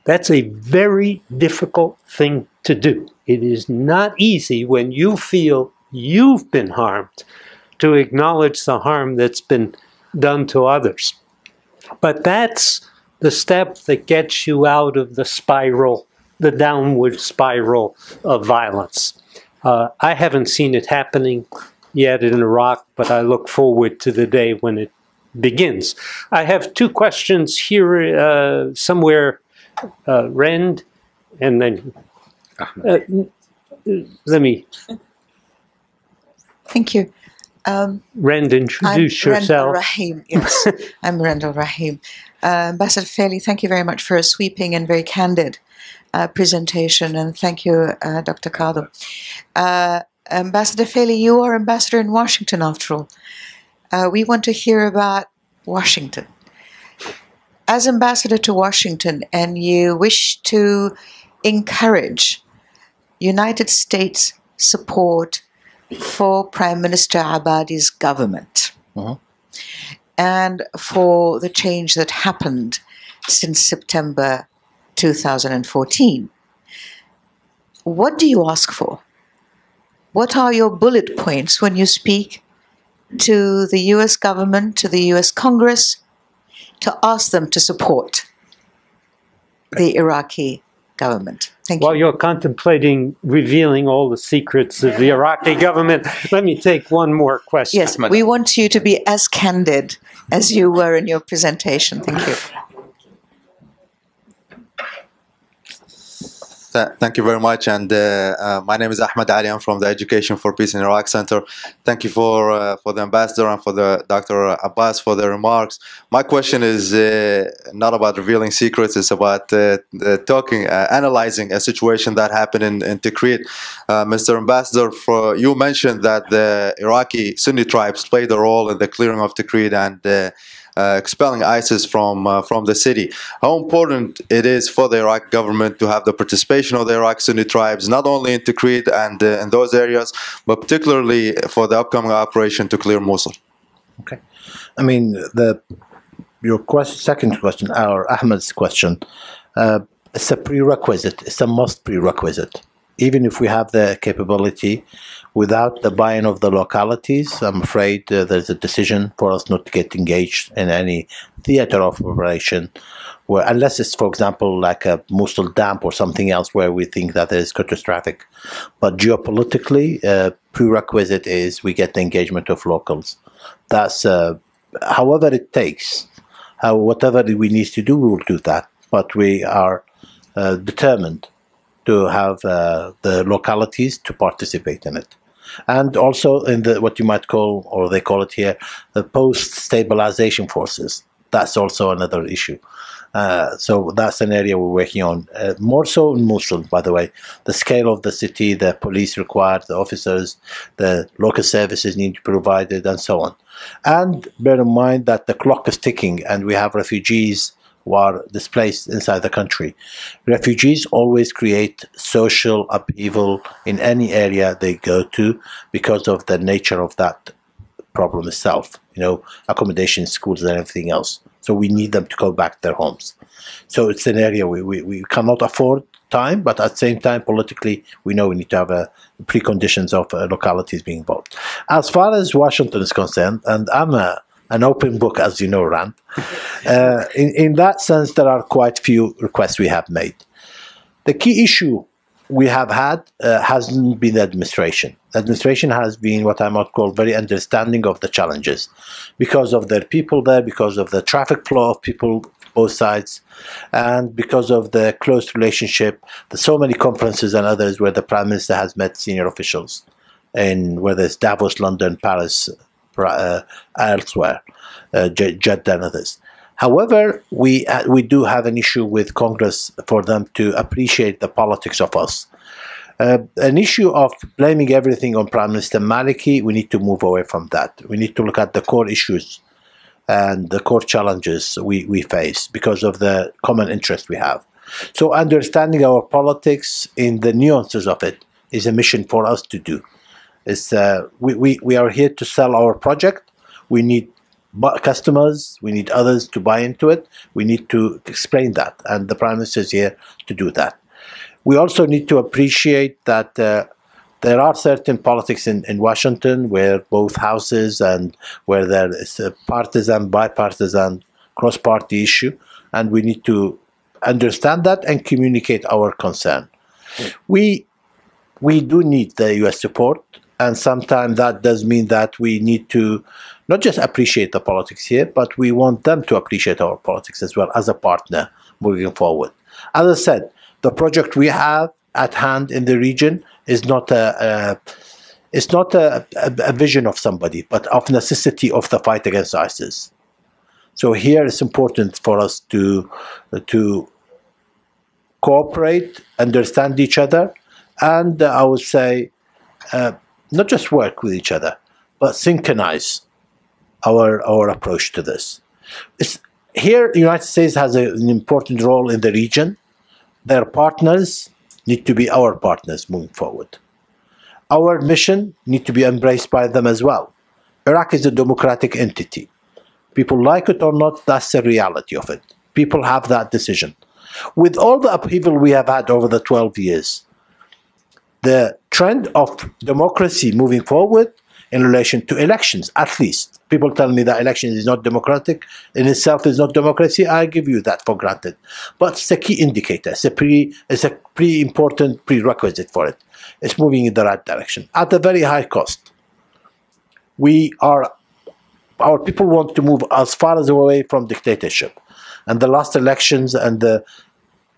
That's a very difficult thing to do. It is not easy when you feel you've been harmed to acknowledge the harm that's been done to others. But that's the step that gets you out of the spiral, the downward spiral of violence. I haven't seen it happening yet in Iraq, but I look forward to the day when it begins. I have two questions here somewhere, Rend, and then let me. Thank you. Rend, introduce yourself. Rahim, yes, I'm Randall Rahim. Ambassador Faily, thank you very much for a sweeping and very candid presentation, and thank you, Dr. Kadhim. Ambassador Faily, you are ambassador in Washington, after all. We want to hear about Washington. As ambassador to Washington, and you wish to encourage United States support for Prime Minister Abadi's government and for the change that happened since September 2014. What do you ask for? What are your bullet points when you speak to the US government, to the US Congress, to ask them to support the Iraqi government? Thank you. While you're contemplating revealing all the secrets of the Iraqi government, let me take one more question. Yes, we want you to be as candid as you were in your presentation. Thank you. Thank you very much. And my name is Ahmed Ali. I'm from the Education for Peace in Iraq Center. Thank you for the ambassador and for the Dr. Abbas for the remarks. My question is not about revealing secrets. It's about analyzing a situation that happened in Tikrit. Mr. Ambassador, you mentioned that the Iraqi Sunni tribes played a role in the clearing of Tikrit and expelling ISIS from the city. How important it is for the Iraq government to have the participation of the Iraq Sunni tribes, not only in Tikrit and in those areas, but particularly for the upcoming operation to clear Mosul? Okay. I mean, your second question, or Ahmed's question, it's a prerequisite. It's a must prerequisite. Even if we have the capability, without the buy-in of the localities, I'm afraid there's a decision for us not to get engaged in any theater of operation, where, unless it's, for example, like a Mosul Dam or something else where we think that is catastrophic. But geopolitically, prerequisite is we get the engagement of locals. That's however it takes, whatever we need to do, we will do that. But we are determined to have the localities to participate in it. And also in what you might call, or they call it here, the post-stabilization forces. That's also another issue. So that's an area we're working on. More so in Mosul, by the way. The scale of the city, the police required, the officers, the local services need to be provided, and so on. And bear in mind that the clock is ticking, and we have refugees who are displaced inside the country. Refugees always create social upheaval in any area they go to because of the nature of that problem itself, accommodation, schools, and everything else. So we need them to go back to their homes. So it's an area we cannot afford time, but at the same time, politically, we know we need to have preconditions of localities being involved. As far as Washington is concerned, and I'm an open book, as you know, Rand. In that sense, there are quite few requests we have made. The key issue we have had hasn't been the administration. The administration has been what I might call very understanding of the challenges because of their people there, because of the traffic flow of people both sides, and because of the close relationship. There's so many conferences and others where the Prime Minister has met senior officials, whether it's Davos, London, Paris, elsewhere, Jeddah and others. However, we do have an issue with Congress for them to appreciate the politics of us. An issue of blaming everything on Prime Minister Maliki, we need to move away from that. We need to look at the core issues and the core challenges we face because of the common interest we have. So understanding our politics in the nuances of it is a mission for us to do. We are here to sell our project. We need customers, we need others to buy into it. We need to explain that, and the Prime Minister is here to do that. We also need to appreciate that There are certain politics in Washington where both houses and where there is a partisan, bipartisan, cross-party issue, and we need to understand that and communicate our concern. We do need the U.S. support, and sometimes that does mean that we need to not just appreciate the politics here, but we want them to appreciate our politics as well as a partner moving forward. As I said, the project we have at hand in the region is not a vision of somebody, but of necessity of the fight against ISIS. So here it's important for us to cooperate, understand each other, and I would say not just work with each other, but synchronize our approach to this. Here, the United States has an important role in the region. Their partners need to be our partners moving forward. Our mission needs to be embraced by them as well. Iraq is a democratic entity. People like it or not, that's the reality of it. People have that decision. With all the upheaval we have had over the 12 years, the trend of democracy moving forward in relation to elections, at least. People tell me that elections is not democratic, in itself is not democracy. I give you that for granted. But it's a key indicator. It's a pretty important prerequisite for it. It's moving in the right direction at a very high cost. Our people want to move as far as away from dictatorship. And the last elections and the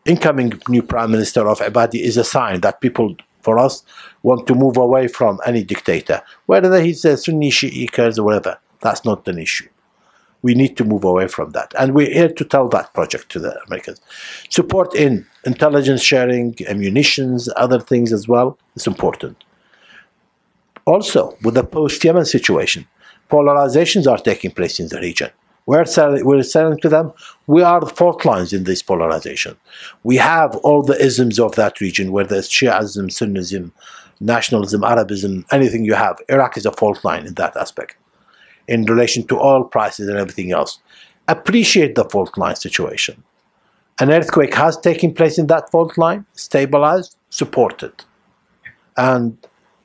incoming new Prime Minister of Abadi is a sign that people, for us, want to move away from any dictator. Whether he's a Sunni, Shi'i, Kurds, or whatever, that's not an issue. We need to move away from that. And we're here to tell that project to the Americans. Support in intelligence sharing, ammunitions, other things as well, is important. Also, with the post-Yemen situation, polarizations are taking place in the region. We're saying to them, we are the fault lines in this polarization. We have all the isms of that region, whether it's Shi'ism, Sunnism, nationalism, Arabism, anything you have. Iraq is a fault line in that aspect, in relation to oil prices and everything else. Appreciate the fault line situation. An earthquake has taken place in that fault line, stabilized, supported. And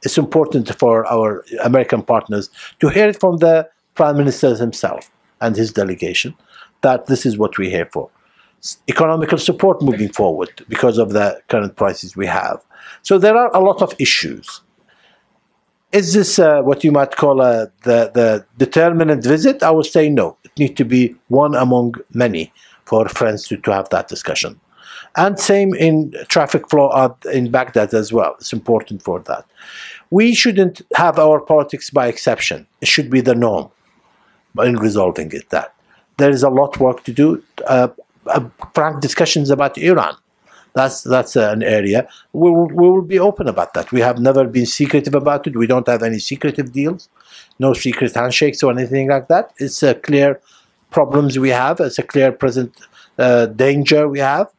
it's important for our American partners to hear it from the Prime Minister himself and his delegation that this is what we're here for. Economical support moving forward because of the current prices we have. So there are a lot of issues. Is this what you might call the determinant visit? I would say no. It needs to be one among many for friends to have that discussion. And same in traffic flow in Baghdad as well. It's important for that. We shouldn't have our politics by exception. It should be the norm in resolving it. That there is a lot of work to do. Frank discussions about Iran. That's an area. We will be open about that. We have never been secretive about it. We don't have any secretive deals, no secret handshakes or anything like that. It's a clear problems we have. It's a clear present danger we have.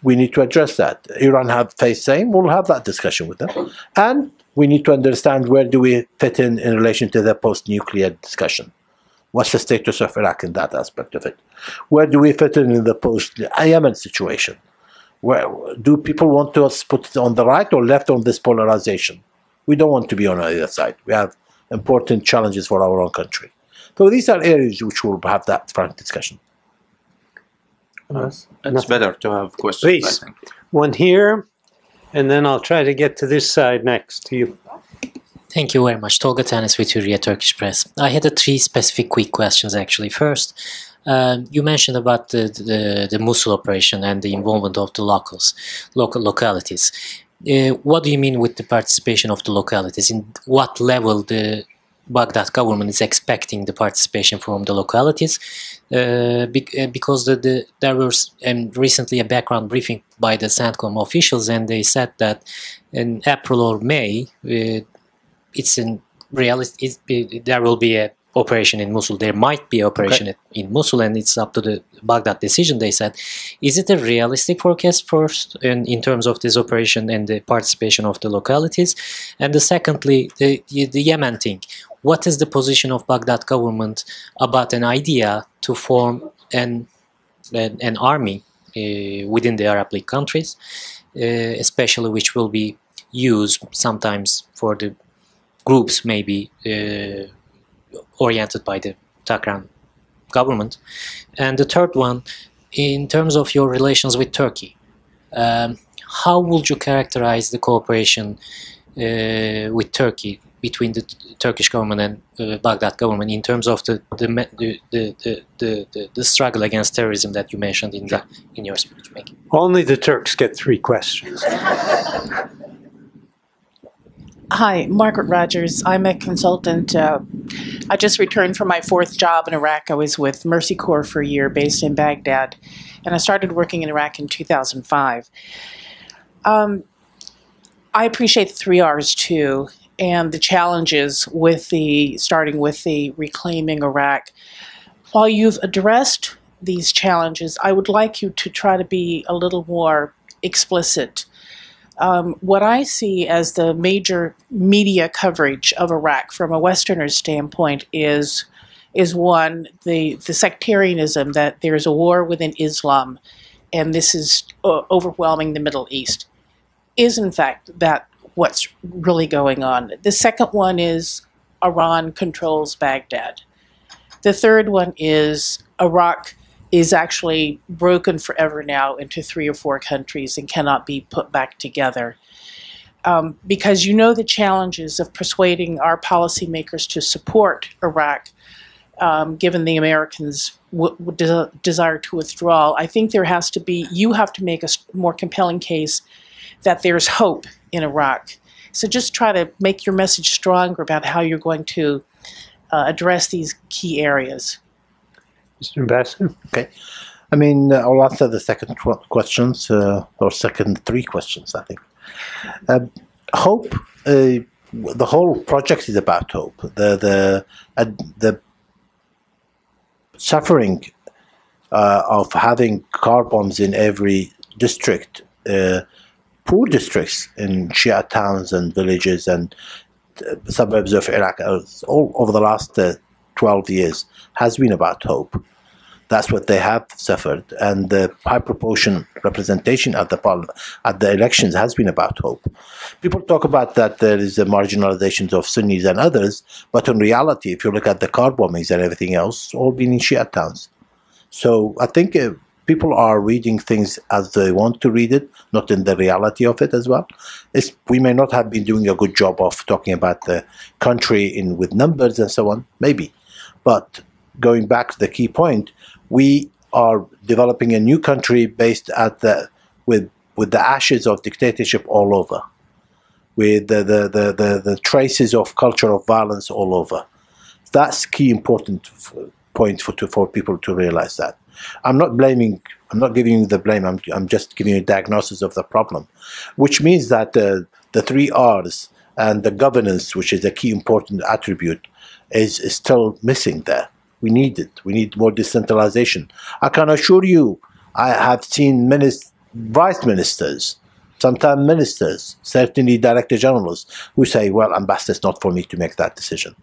We need to address that. Iran have faced same. We'll have that discussion with them, and we need to understand where do we fit in relation to the post-nuclear discussion. What's the status of Iraq in that aspect of it? Where do we fit in the post-Yemen situation? Where do people want to put it on the right or left on this polarization? We don't want to be on either side. We have important challenges for our own country. So these are areas which will have that frank discussion. It's better to have questions. Please, one here, and then I'll try to get to this side next to you. Thank you very much. Tolga Tanis with Hürriyet Turkish Press. I had three specific quick questions actually. First, you mentioned about the Mosul operation and the involvement of the localities. What do you mean with the participation of the localities? In what level the Baghdad government is expecting the participation from the localities? Because there was recently a background briefing by the CENTCOM officials, and they said that in April or May, there will be a operation in Mosul. There might be operation in Mosul, and it's up to the Baghdad decision, they said. Is it a realistic forecast first in terms of this operation and the participation of the localities? And secondly, the Yemen thing. What is the position of Baghdad government about an idea to form an army within the Arab League countries, especially which will be use sometimes for the groups maybe oriented by the Tehran government. And the third one, in terms of your relations with Turkey, how would you characterize the cooperation with Turkey between the Turkish government and Baghdad government in terms of the struggle against terrorism that you mentioned in your speech making? Only the Turks get 3 questions. Hi, Margaret Rogers. I'm a consultant. I just returned from my 4th job in Iraq. I was with Mercy Corps for a year based in Baghdad, and I started working in Iraq in 2005. I appreciate the 3 R's too, and the challenges with starting with the reclaiming Iraq. While you've addressed these challenges, I would like you to try to be a little more explicit. What I see as the major media coverage of Iraq from a Westerner's standpoint is one, the sectarianism, that there's a war within Islam and this is overwhelming the Middle East. Is in fact that what's really going on. The second one is Iran controls Baghdad. The third one is Iraq is actually broken forever now into 3 or 4 countries and cannot be put back together. Because you know the challenges of persuading our policymakers to support Iraq, given the Americans' desire to withdraw. I think there has to be, you have to make a more compelling case that there's hope in Iraq. So just try to make your message stronger about how you're going to address these key areas. Mr. Ambassador? Okay. I mean, I'll answer the second questions, or second 3 questions, I think. Hope, the whole project is about hope. The suffering of having car bombs in every district, poor districts in Shia towns and villages and suburbs of Iraq, all over the last 12 years, has been about hope. That's what they have suffered, and the high proportion representation at the elections has been about hope. People talk about that there is a marginalization of Sunnis and others, but in reality, if you look at the car bombings and everything else, all been in Shia towns. So I think people are reading things as they want to read it, not in the reality of it as well. We may not have been doing a good job of talking about the country with numbers and so on, maybe. But going back to the key point, we are developing a new country based with the ashes of dictatorship all over, with the traces of culture of violence all over. That's key important point for people to realize that. I'm not giving you the blame, I'm just giving you a diagnosis of the problem, which means that the 3 R's and the governance, which is a key important attribute, is still missing there. We need it. We need more decentralization. I can assure you, I have seen vice ministers, sometimes ministers, certainly director generals, who say, well, ambassador, it's not for me to make that decision.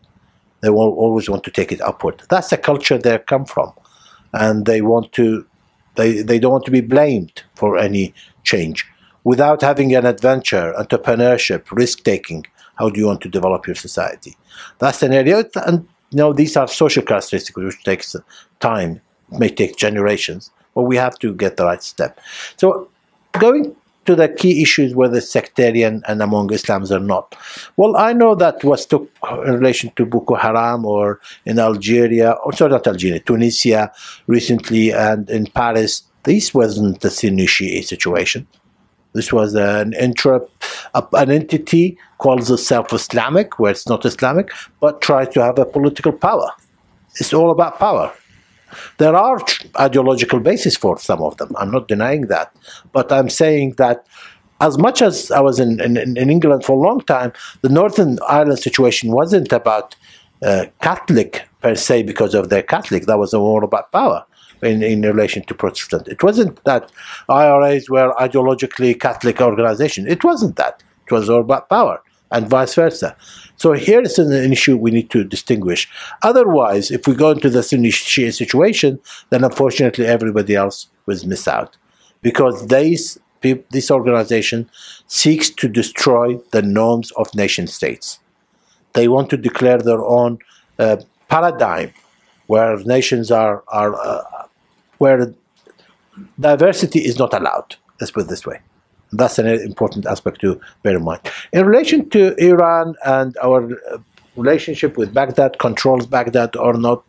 They will always want to take it upward. That's the culture they come from. And they don't want to be blamed for any change. Without having an adventure, entrepreneurship, risk-taking, how do you want to develop your society? That's an area, and these are social characteristics which takes time, may take generations, but we have to get the right step. So going to the key issues, whether sectarian and among Islams or not. Well, I know that was took in relation to Boko Haram or in Algeria, or sorry, not Algeria, Tunisia recently and in Paris. This wasn't the Sunni Shia situation. This was an entity calls itself Islamic, where it's not Islamic, but tries to have a political power. It's all about power. There are ideological bases for some of them. I'm not denying that. But I'm saying that as much as I was in England for a long time, the Northern Ireland situation wasn't about Catholic per se because of their Catholic. That was more about power in relation to Protestant. It wasn't that IRAs were ideologically Catholic organization. It wasn't that. It was all about power and vice versa. So here is an issue we need to distinguish. Otherwise, if we go into the Sunni Shia situation, then unfortunately everybody else will miss out. Because these this organization seeks to destroy the norms of nation states. They want to declare their own paradigm where nations where diversity is not allowed. Let's put it this way. That's an important aspect to bear in mind. In relation to Iran and our relationship with Baghdad, controls Baghdad or not,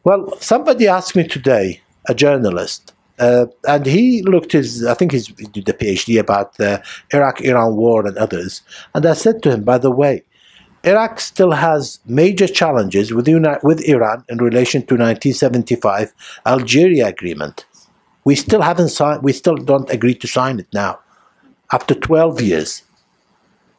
well, somebody asked me today, a journalist, and he looked I think he did a PhD about the Iraq-Iran war and others, and I said to him, by the way, Iraq still has major challenges with Iran in relation to 1975 Algeria agreement. We still haven't signed. We still don't agree to sign it now, after 12 years.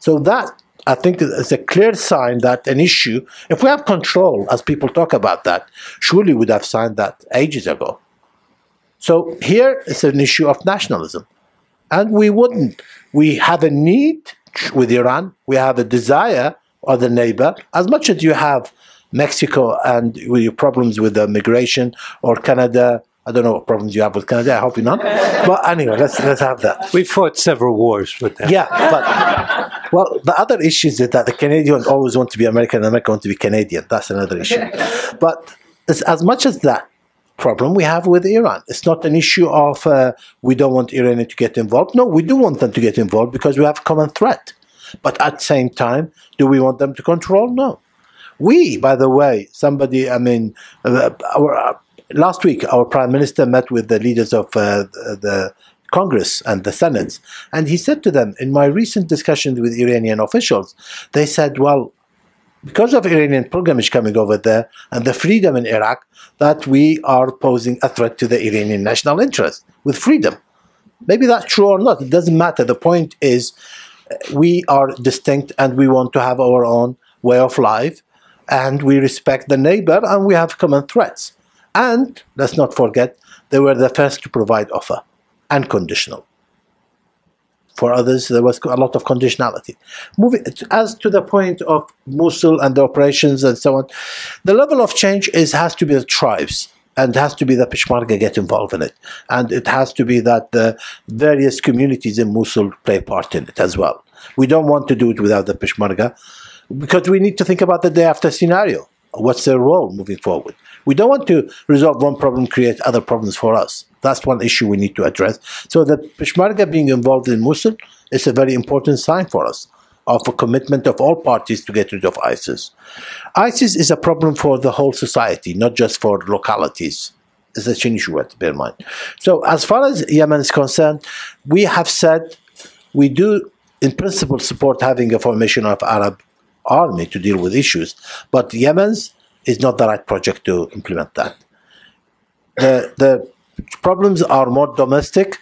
So that, I think, is a clear sign that an issue, if we have control, as people talk about that, surely we would have signed that ages ago. So here is an issue of nationalism. And we wouldn't. We have a need with Iran. We have a desire of the neighbor, as much as you have Mexico and with your problems with the migration, or Canada. I don't know what problems you have with Canada. I hope you're not. But anyway, let's have that. We fought several wars with them. Yeah, but well, the other issue is that the Canadians always want to be American and America want to be Canadian. That's another issue. But it's as much as that problem we have with Iran. It's not an issue of we don't want Iran to get involved. No, we do want them to get involved because we have a common threat. But at the same time, do we want them to control? No. We, by the way, last week, our Prime Minister met with the leaders of the Congress and the Senate, and he said to them, in my recent discussions with Iranian officials, they said, well, because of Iranian pilgrimage coming over there and the freedom in Iraq, that we are posing a threat to the Iranian national interest with freedom. Maybe that's true or not. It doesn't matter. The point is we are distinct and we want to have our own way of life, and we respect the neighbor and we have common threats. And let's not forget, they were the first to provide offer, and conditional. For others, there was a lot of conditionality. Moving as to the point of Mosul and the operations and so on, the level of change has to be the tribes, and it has to be the Peshmerga get involved in it. And it has to be that the various communities in Mosul play part in it as well. We don't want to do it without the Peshmerga, because we need to think about the day after scenario. What's their role moving forward? We don't want to resolve one problem, create other problems for us. That's one issue we need to address. So the Peshmerga being involved in Mosul is a very important sign for us of a commitment of all parties to get rid of ISIS. ISIS is a problem for the whole society, not just for localities. It's an issue we have to bear in mind. So as far as Yemen is concerned, we have said we do, in principle, support having a formation of Arab army to deal with issues, but Yemen's is not the right project to implement that. The problems are more domestic.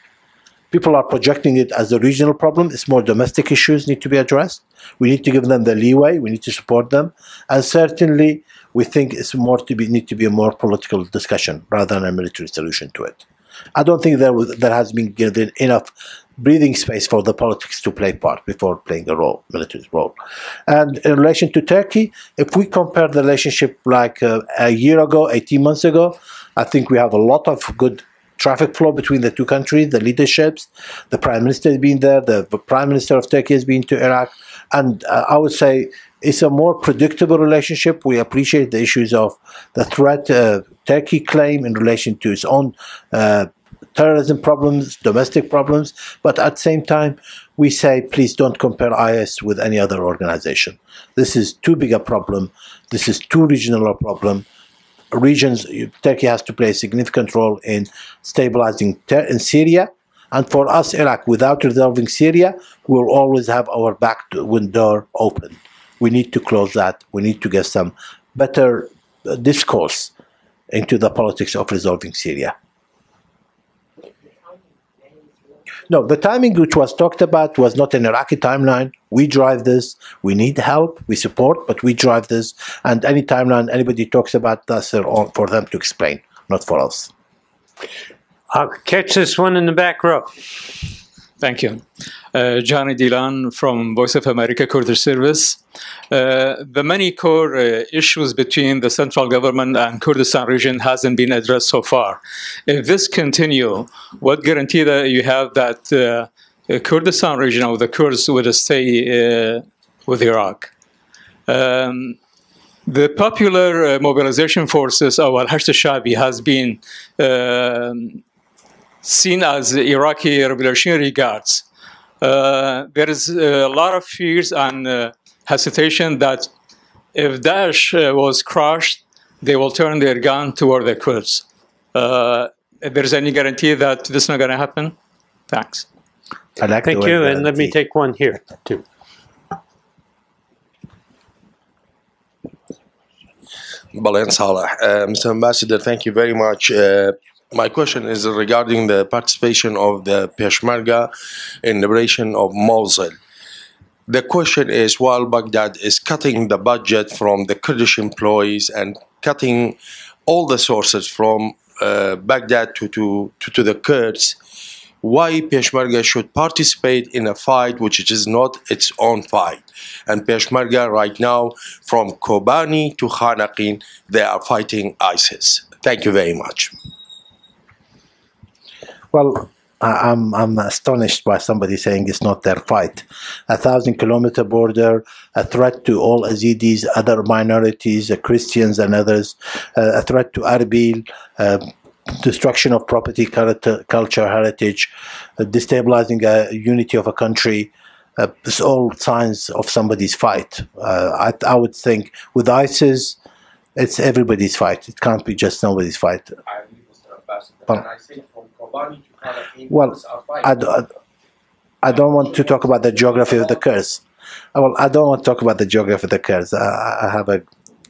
People are projecting it as a regional problem. It's more domestic issues need to be addressed. We need to give them the leeway. We need to support them. And certainly, we think it's need to be a more political discussion rather than a military solution to it. I don't think there has been given enough breathing space for the politics to play part before playing a role, military role. And in relation to Turkey, if we compare the relationship like a year ago, 18 months ago, I think we have a lot of good traffic flow between the two countries, the leaderships. The Prime Minister has been there, the Prime Minister of Turkey has been to Iraq, and I would say it's a more predictable relationship. We appreciate the issues of the threat Turkey claim in relation to its own terrorism problems, domestic problems, but at the same time, we say, please don't compare IS with any other organization. This is too big a problem. This is too regional a problem. Turkey has to play a significant role in stabilizing in Syria, and for us, Iraq, without resolving Syria, we will always have our back window open. We need to close that. We need to get some better discourse into the politics of resolving Syria. No, the timing which was talked about was not an Iraqi timeline. We drive this. We need help. We support, but we drive this. And any timeline anybody talks about, that's for them to explain, not for us. I'll catch this one in the back row. Thank you. Johnny Dilan from Voice of America Kurdish Service. The many core issues between the central government and Kurdistan region hasn't been addressed so far. If this continue, what guarantee that you have that Kurdistan region or the Kurds will stay with Iraq? The popular mobilization forces, or Al-Hashd al-Shabi, has been seen as Iraqi Revolutionary Guards. There is a lot of fears and hesitation that if Daesh was crushed, they will turn their gun toward the Kurds. If there's any guarantee that this is not going to happen? Thanks. Thank you, and let me take one here, too. Balayan Saleh. Mr. Ambassador, thank you very much. My question is regarding the participation of the Peshmerga in liberation of Mosul. The question is, while Baghdad is cutting the budget from the Kurdish employees and cutting all the sources from Baghdad to the Kurds, why Peshmerga should participate in a fight which is not its own fight? And Peshmerga right now, from Kobani to Khanaqin, they are fighting ISIS. Thank you very much. Well, I'm astonished by somebody saying it's not their fight. 1,000-kilometer border, a threat to all Yazidis, other minorities, Christians and others, a threat to Arbil, destruction of property, culture, heritage, destabilizing a unity of a country. It's all signs of somebody's fight. I would think with ISIS, it's everybody's fight. It can't be just somebody's fight. Well, I don't want to talk about the geography of the Kurds. Well, I don't want to talk about the geography of the Kurds. I have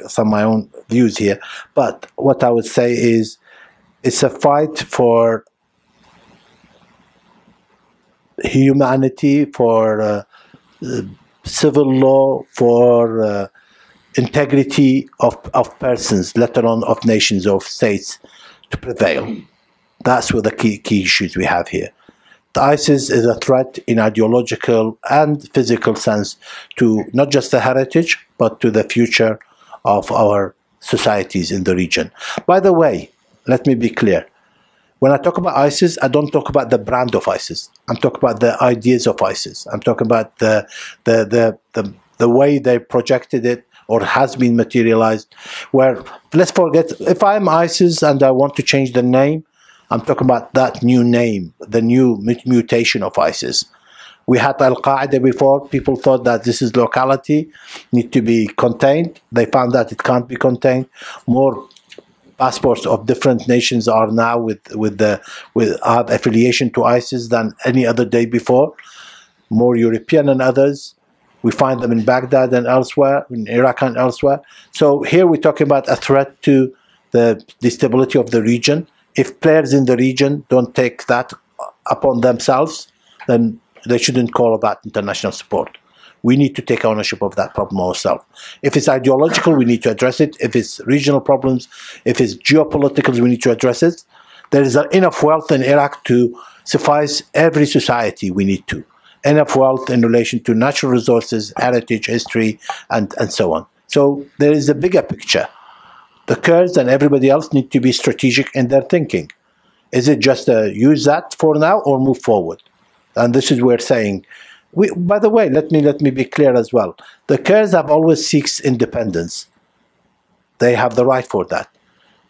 some of my own views here. But what I would say is, it's a fight for humanity, for civil law, for integrity of persons, let alone of nations, of states, to prevail. That's what the key issues we have here. The ISIS is a threat in ideological and physical sense to not just the heritage, but to the future of our societies in the region. By the way, let me be clear. When I talk about ISIS, I don't talk about the brand of ISIS. I'm talking about the ideas of ISIS. I'm talking about the way they projected it or has been materialized. Where, let's forget, if I'm ISIS and I want to change the name, I'm talking about that new name, the new mutation of ISIS. We had Al-Qaeda before. People thought that this is locality, need to be contained. They found that it can't be contained. More passports of different nations are now have affiliation to ISIS than any other day before. More European and others. We find them in Baghdad and elsewhere, in Iraq and elsewhere. So here we're talking about a threat to the stability of the region. If players in the region don't take that upon themselves, then they shouldn't call about international support. We need to take ownership of that problem ourselves. If it's ideological, we need to address it. If it's regional problems, if it's geopolitical, we need to address it. There is enough wealth in Iraq to suffice every society. We need to. Enough wealth in relation to natural resources, heritage, history, and so on. So there is a bigger picture. The Kurds and everybody else need to be strategic in their thinking. Is it just use that for now or move forward? And this is where saying, by the way, let me be clear as well. The Kurds have always sought independence. They have the right for that.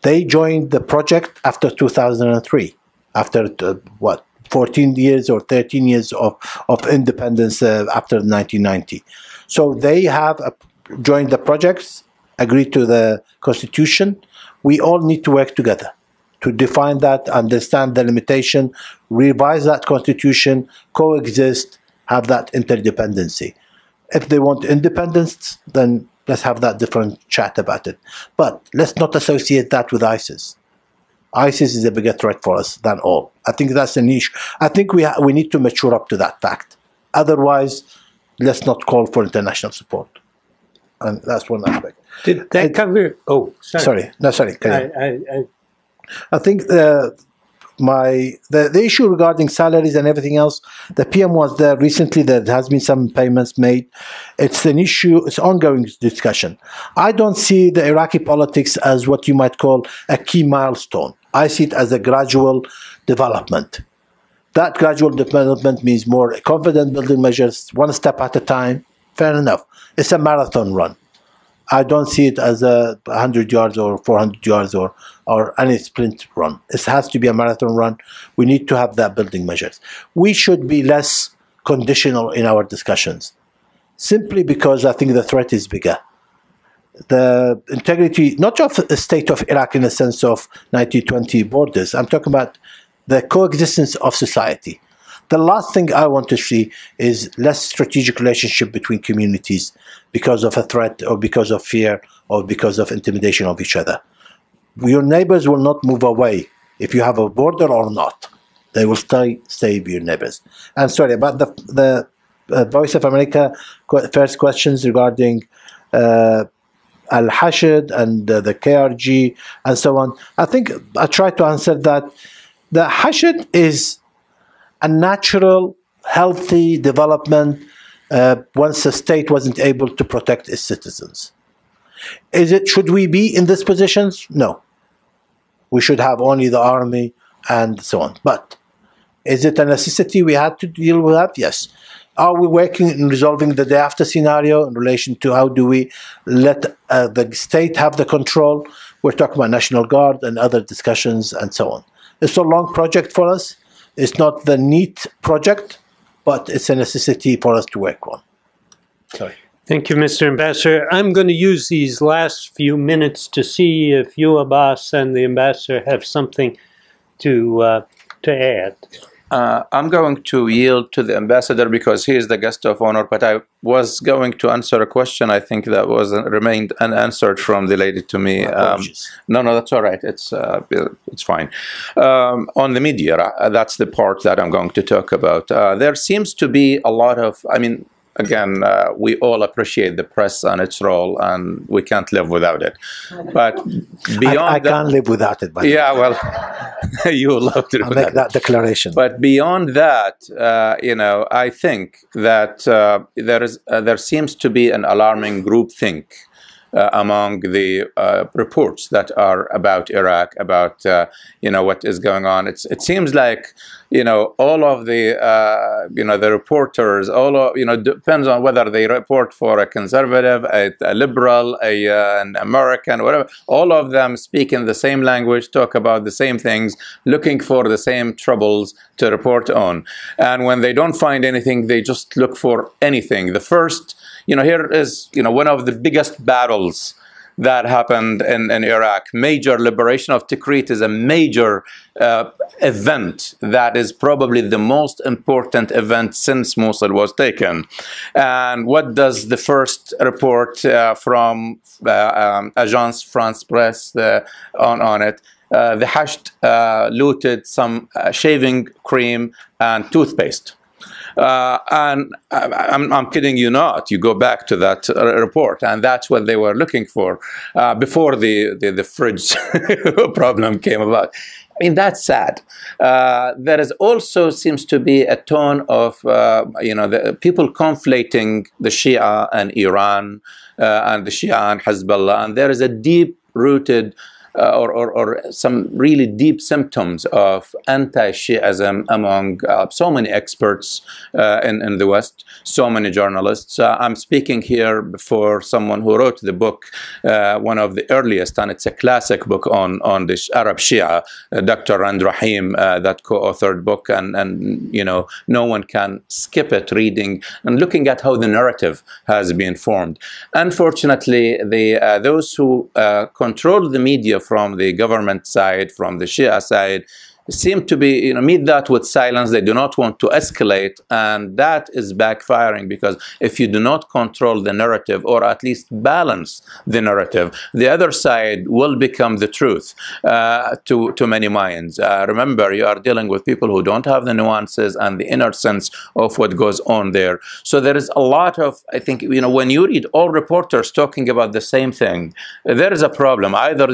They joined the project after 2003, after 14 years or 13 years of independence after 1990. So they have joined the projects, agreed to the constitution. We all need to work together to define that, understand the limitation, revise that constitution, coexist, have that interdependency. If they want independence, then let's have that different chat about it. But let's not associate that with ISIS. ISIS is a bigger threat for us than all. I think that's a niche. I think we need to mature up to that fact. Otherwise, let's not call for international support. And that's one aspect. Did that cover? Oh, sorry. Sorry. No, sorry. I think the issue regarding salaries and everything else, the PM was there recently. There has been some payments made. It's an issue. It's ongoing discussion. I don't see the Iraqi politics as what you might call a key milestone. I see it as a gradual development. That gradual development means more confident building measures, one step at a time. Fair enough. It's a marathon run. I don't see it as a 100 yards or 400 yards or any sprint run. It has to be a marathon run. We need to have that building measures. We should be less conditional in our discussions, simply because I think the threat is bigger. The integrity, not just the state of Iraq in the sense of 1920 borders, I'm talking about the coexistence of society. The last thing I want to see is less strategic relationship between communities because of a threat or because of fear or because of intimidation of each other. Your neighbors will not move away if you have a border or not. They will stay with your neighbors. And sorry, about the Voice of America first questions regarding Al-Hashd and the KRG and so on. I think I tried to answer that. The Hashd is a natural, healthy development once the state wasn't able to protect its citizens. Should we be in these positions? No. We should have only the army and so on. But is it a necessity we had to deal with that? Yes. Are we working in resolving the day after scenario in relation to how do we let the state have the control? We're talking about National Guard and other discussions and so on. It's a long project for us. It's not the neat project, but it's a necessity for us to work on. Sorry. Thank you, Mr. Ambassador. I'm going to use these last few minutes to see if you, Abbas, and the Ambassador have something to add. I'm going to yield to the Ambassador because he is the guest of honor, but I was going to answer a question I think that remained unanswered from the lady to me. No, that's all right. It's fine. On the media, that's the part that I'm going to talk about. There seems to be a lot of, again, we all appreciate the press and its role, and we can't live without it. But beyond I can't live without it. Yeah, well, you will love to do make that declaration. But beyond that, I think that there seems to be an alarming groupthink among the reports that are about Iraq, about what is going on. It seems like all of the the reporters, depends on whether they report for a conservative, a liberal, an American, whatever. All of them speak in the same language, talk about the same things, looking for the same troubles to report on. And when they don't find anything, they just look for anything. The first, here is one of the biggest battles that happened in Iraq. Major liberation of Tikrit is a major event that is probably the most important event since Mosul was taken. And what does the first report from Agence France Presse on it? The Hashd looted some shaving cream and toothpaste. And I'm kidding you not. You go back to that report, and that's what they were looking for before the fridge problem came about. That's sad. There is also seems to be a tone of the people conflating the Shia and Iran and the Shia and Hezbollah, and there is a deep-rooted or some really deep symptoms of anti-Shiism among so many experts in the West, so many journalists. I'm speaking here for someone who wrote the book, one of the earliest, and it's a classic book on the Arab Shia, Dr. Rand Rahim, that co-authored book, and no one can skip it, reading and looking at how the narrative has been formed. Unfortunately, those who control the media from the government side, from the Shia side, seem to be, meet that with silence. They do not want to escalate, and that is backfiring, because if you do not control the narrative, or at least balance the narrative, the other side will become the truth to many minds. Remember, you are dealing with people who don't have the nuances and the inner sense of what goes on there. So there is a lot of, I think, when you read all reporters talking about the same thing, there is a problem. Either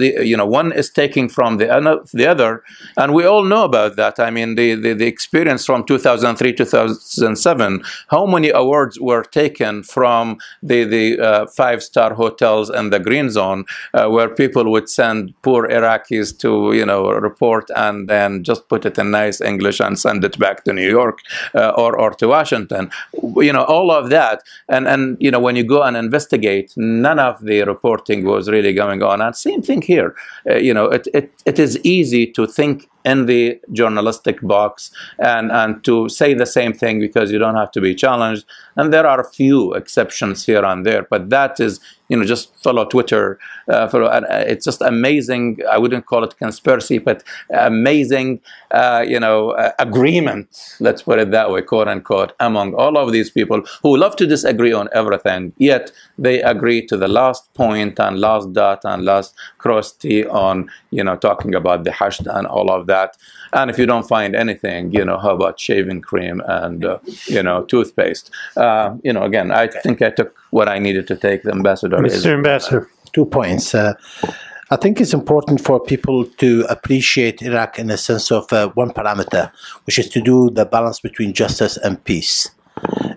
one is taking from the other, and we all all know about that. I mean, the experience from 2003, 2007, how many awards were taken from the five-star hotels and the green zone, where people would send poor Iraqis to, you know, report and then just put it in nice English and send it back to New York or to Washington. You know, all of that. And you know, when you go and investigate, none of the reporting was really going on. And same thing here. You know, it is easy to think in the journalistic box and to say the same thing because you don't have to be challenged. And there are a few exceptions here and there, but that is, you know, just follow Twitter. It's just amazing. I wouldn't call it conspiracy, but amazing, you know, agreement, let's put it that way, quote unquote, among all of these people who love to disagree on everything, yet they agree to the last point and last dot and last cross T on, you know, talking about the hashed and all of that. And if you don't find anything, you know, how about shaving cream and, you know, toothpaste? You know, again, I think I took what I needed to take. The ambassador. Mr. Ambassador. 2 points. I think it's important for people to appreciate Iraq in the sense of one parameter, which is to do the balance between justice and peace.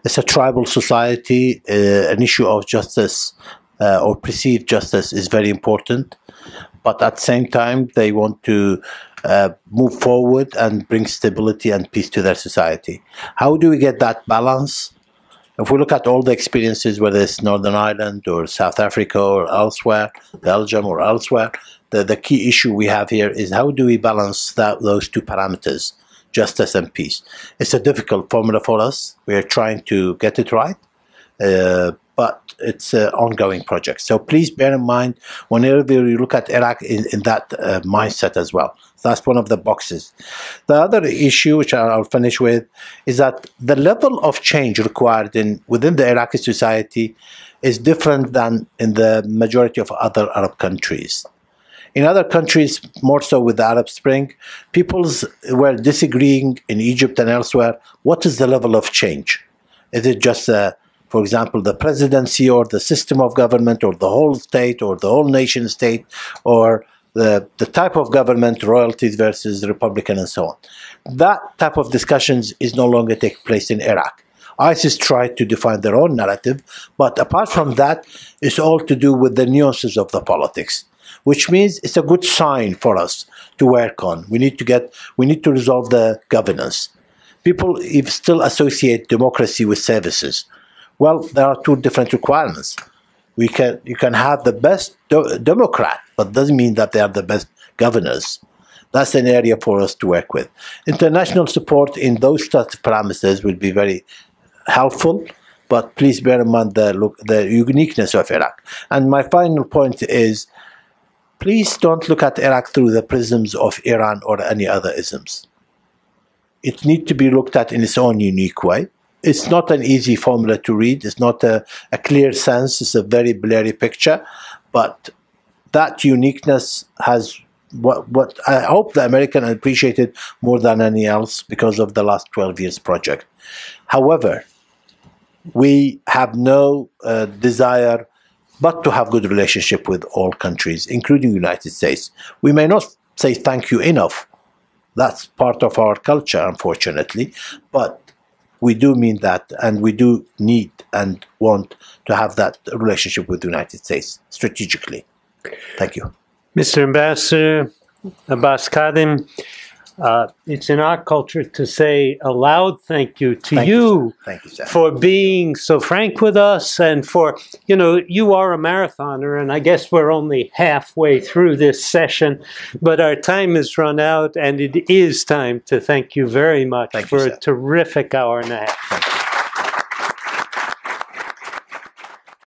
It's a tribal society. An issue of justice or perceived justice is very important. But at the same time, they want to move forward and bring stability and peace to their society. How do we get that balance? If we look at all the experiences, whether it's Northern Ireland or South Africa or elsewhere, Belgium or elsewhere, the key issue we have here is how do we balance those two parameters, justice and peace? It's a difficult formula for us. We are trying to get it right, but it's an ongoing project. So please bear in mind whenever you look at Iraq in that mindset as well. That's one of the boxes. The other issue, which I'll finish with, is that the level of change required within the Iraqi society is different than in the majority of other Arab countries. In other countries, more so with the Arab Spring, people were disagreeing in Egypt and elsewhere. What is the level of change? Is it just for example, the presidency or the system of government or the whole state or the whole nation state or the type of government, royalties versus Republican and so on? That type of discussions is no longer taking place in Iraq. ISIS tried to define their own narrative, but apart from that, it's all to do with the nuances of the politics, which means it's a good sign for us to work on. We need to resolve the governance. People still associate democracy with services. Well, there are two different requirements. You can have the best Democrat, but doesn't mean that they are the best governors. That's an area for us to work with. International support in those types of parameters will be very helpful, but please bear in mind the uniqueness of Iraq. And my final point is, please don't look at Iraq through the prisms of Iran or any other isms. It needs to be looked at in its own unique way. It's not an easy formula to read. It's not a clear sense. It's a very blurry picture. But that uniqueness has what I hope the American appreciated more than any else because of the last 12 years project. However, we have no desire but to have good relationship with all countries, including the United States. We may not say thank you enough. That's part of our culture, unfortunately. But we do mean that, and we do need and want to have that relationship with the United States strategically. Thank you. Mr. Ambassador, Abbas Kadhim, it's in our culture to say a loud thank you to you, for being so frank with us and for, you know, you are a marathoner and I guess we're only halfway through this session, but our time has run out and it is time to thank you very much for a terrific hour and a half.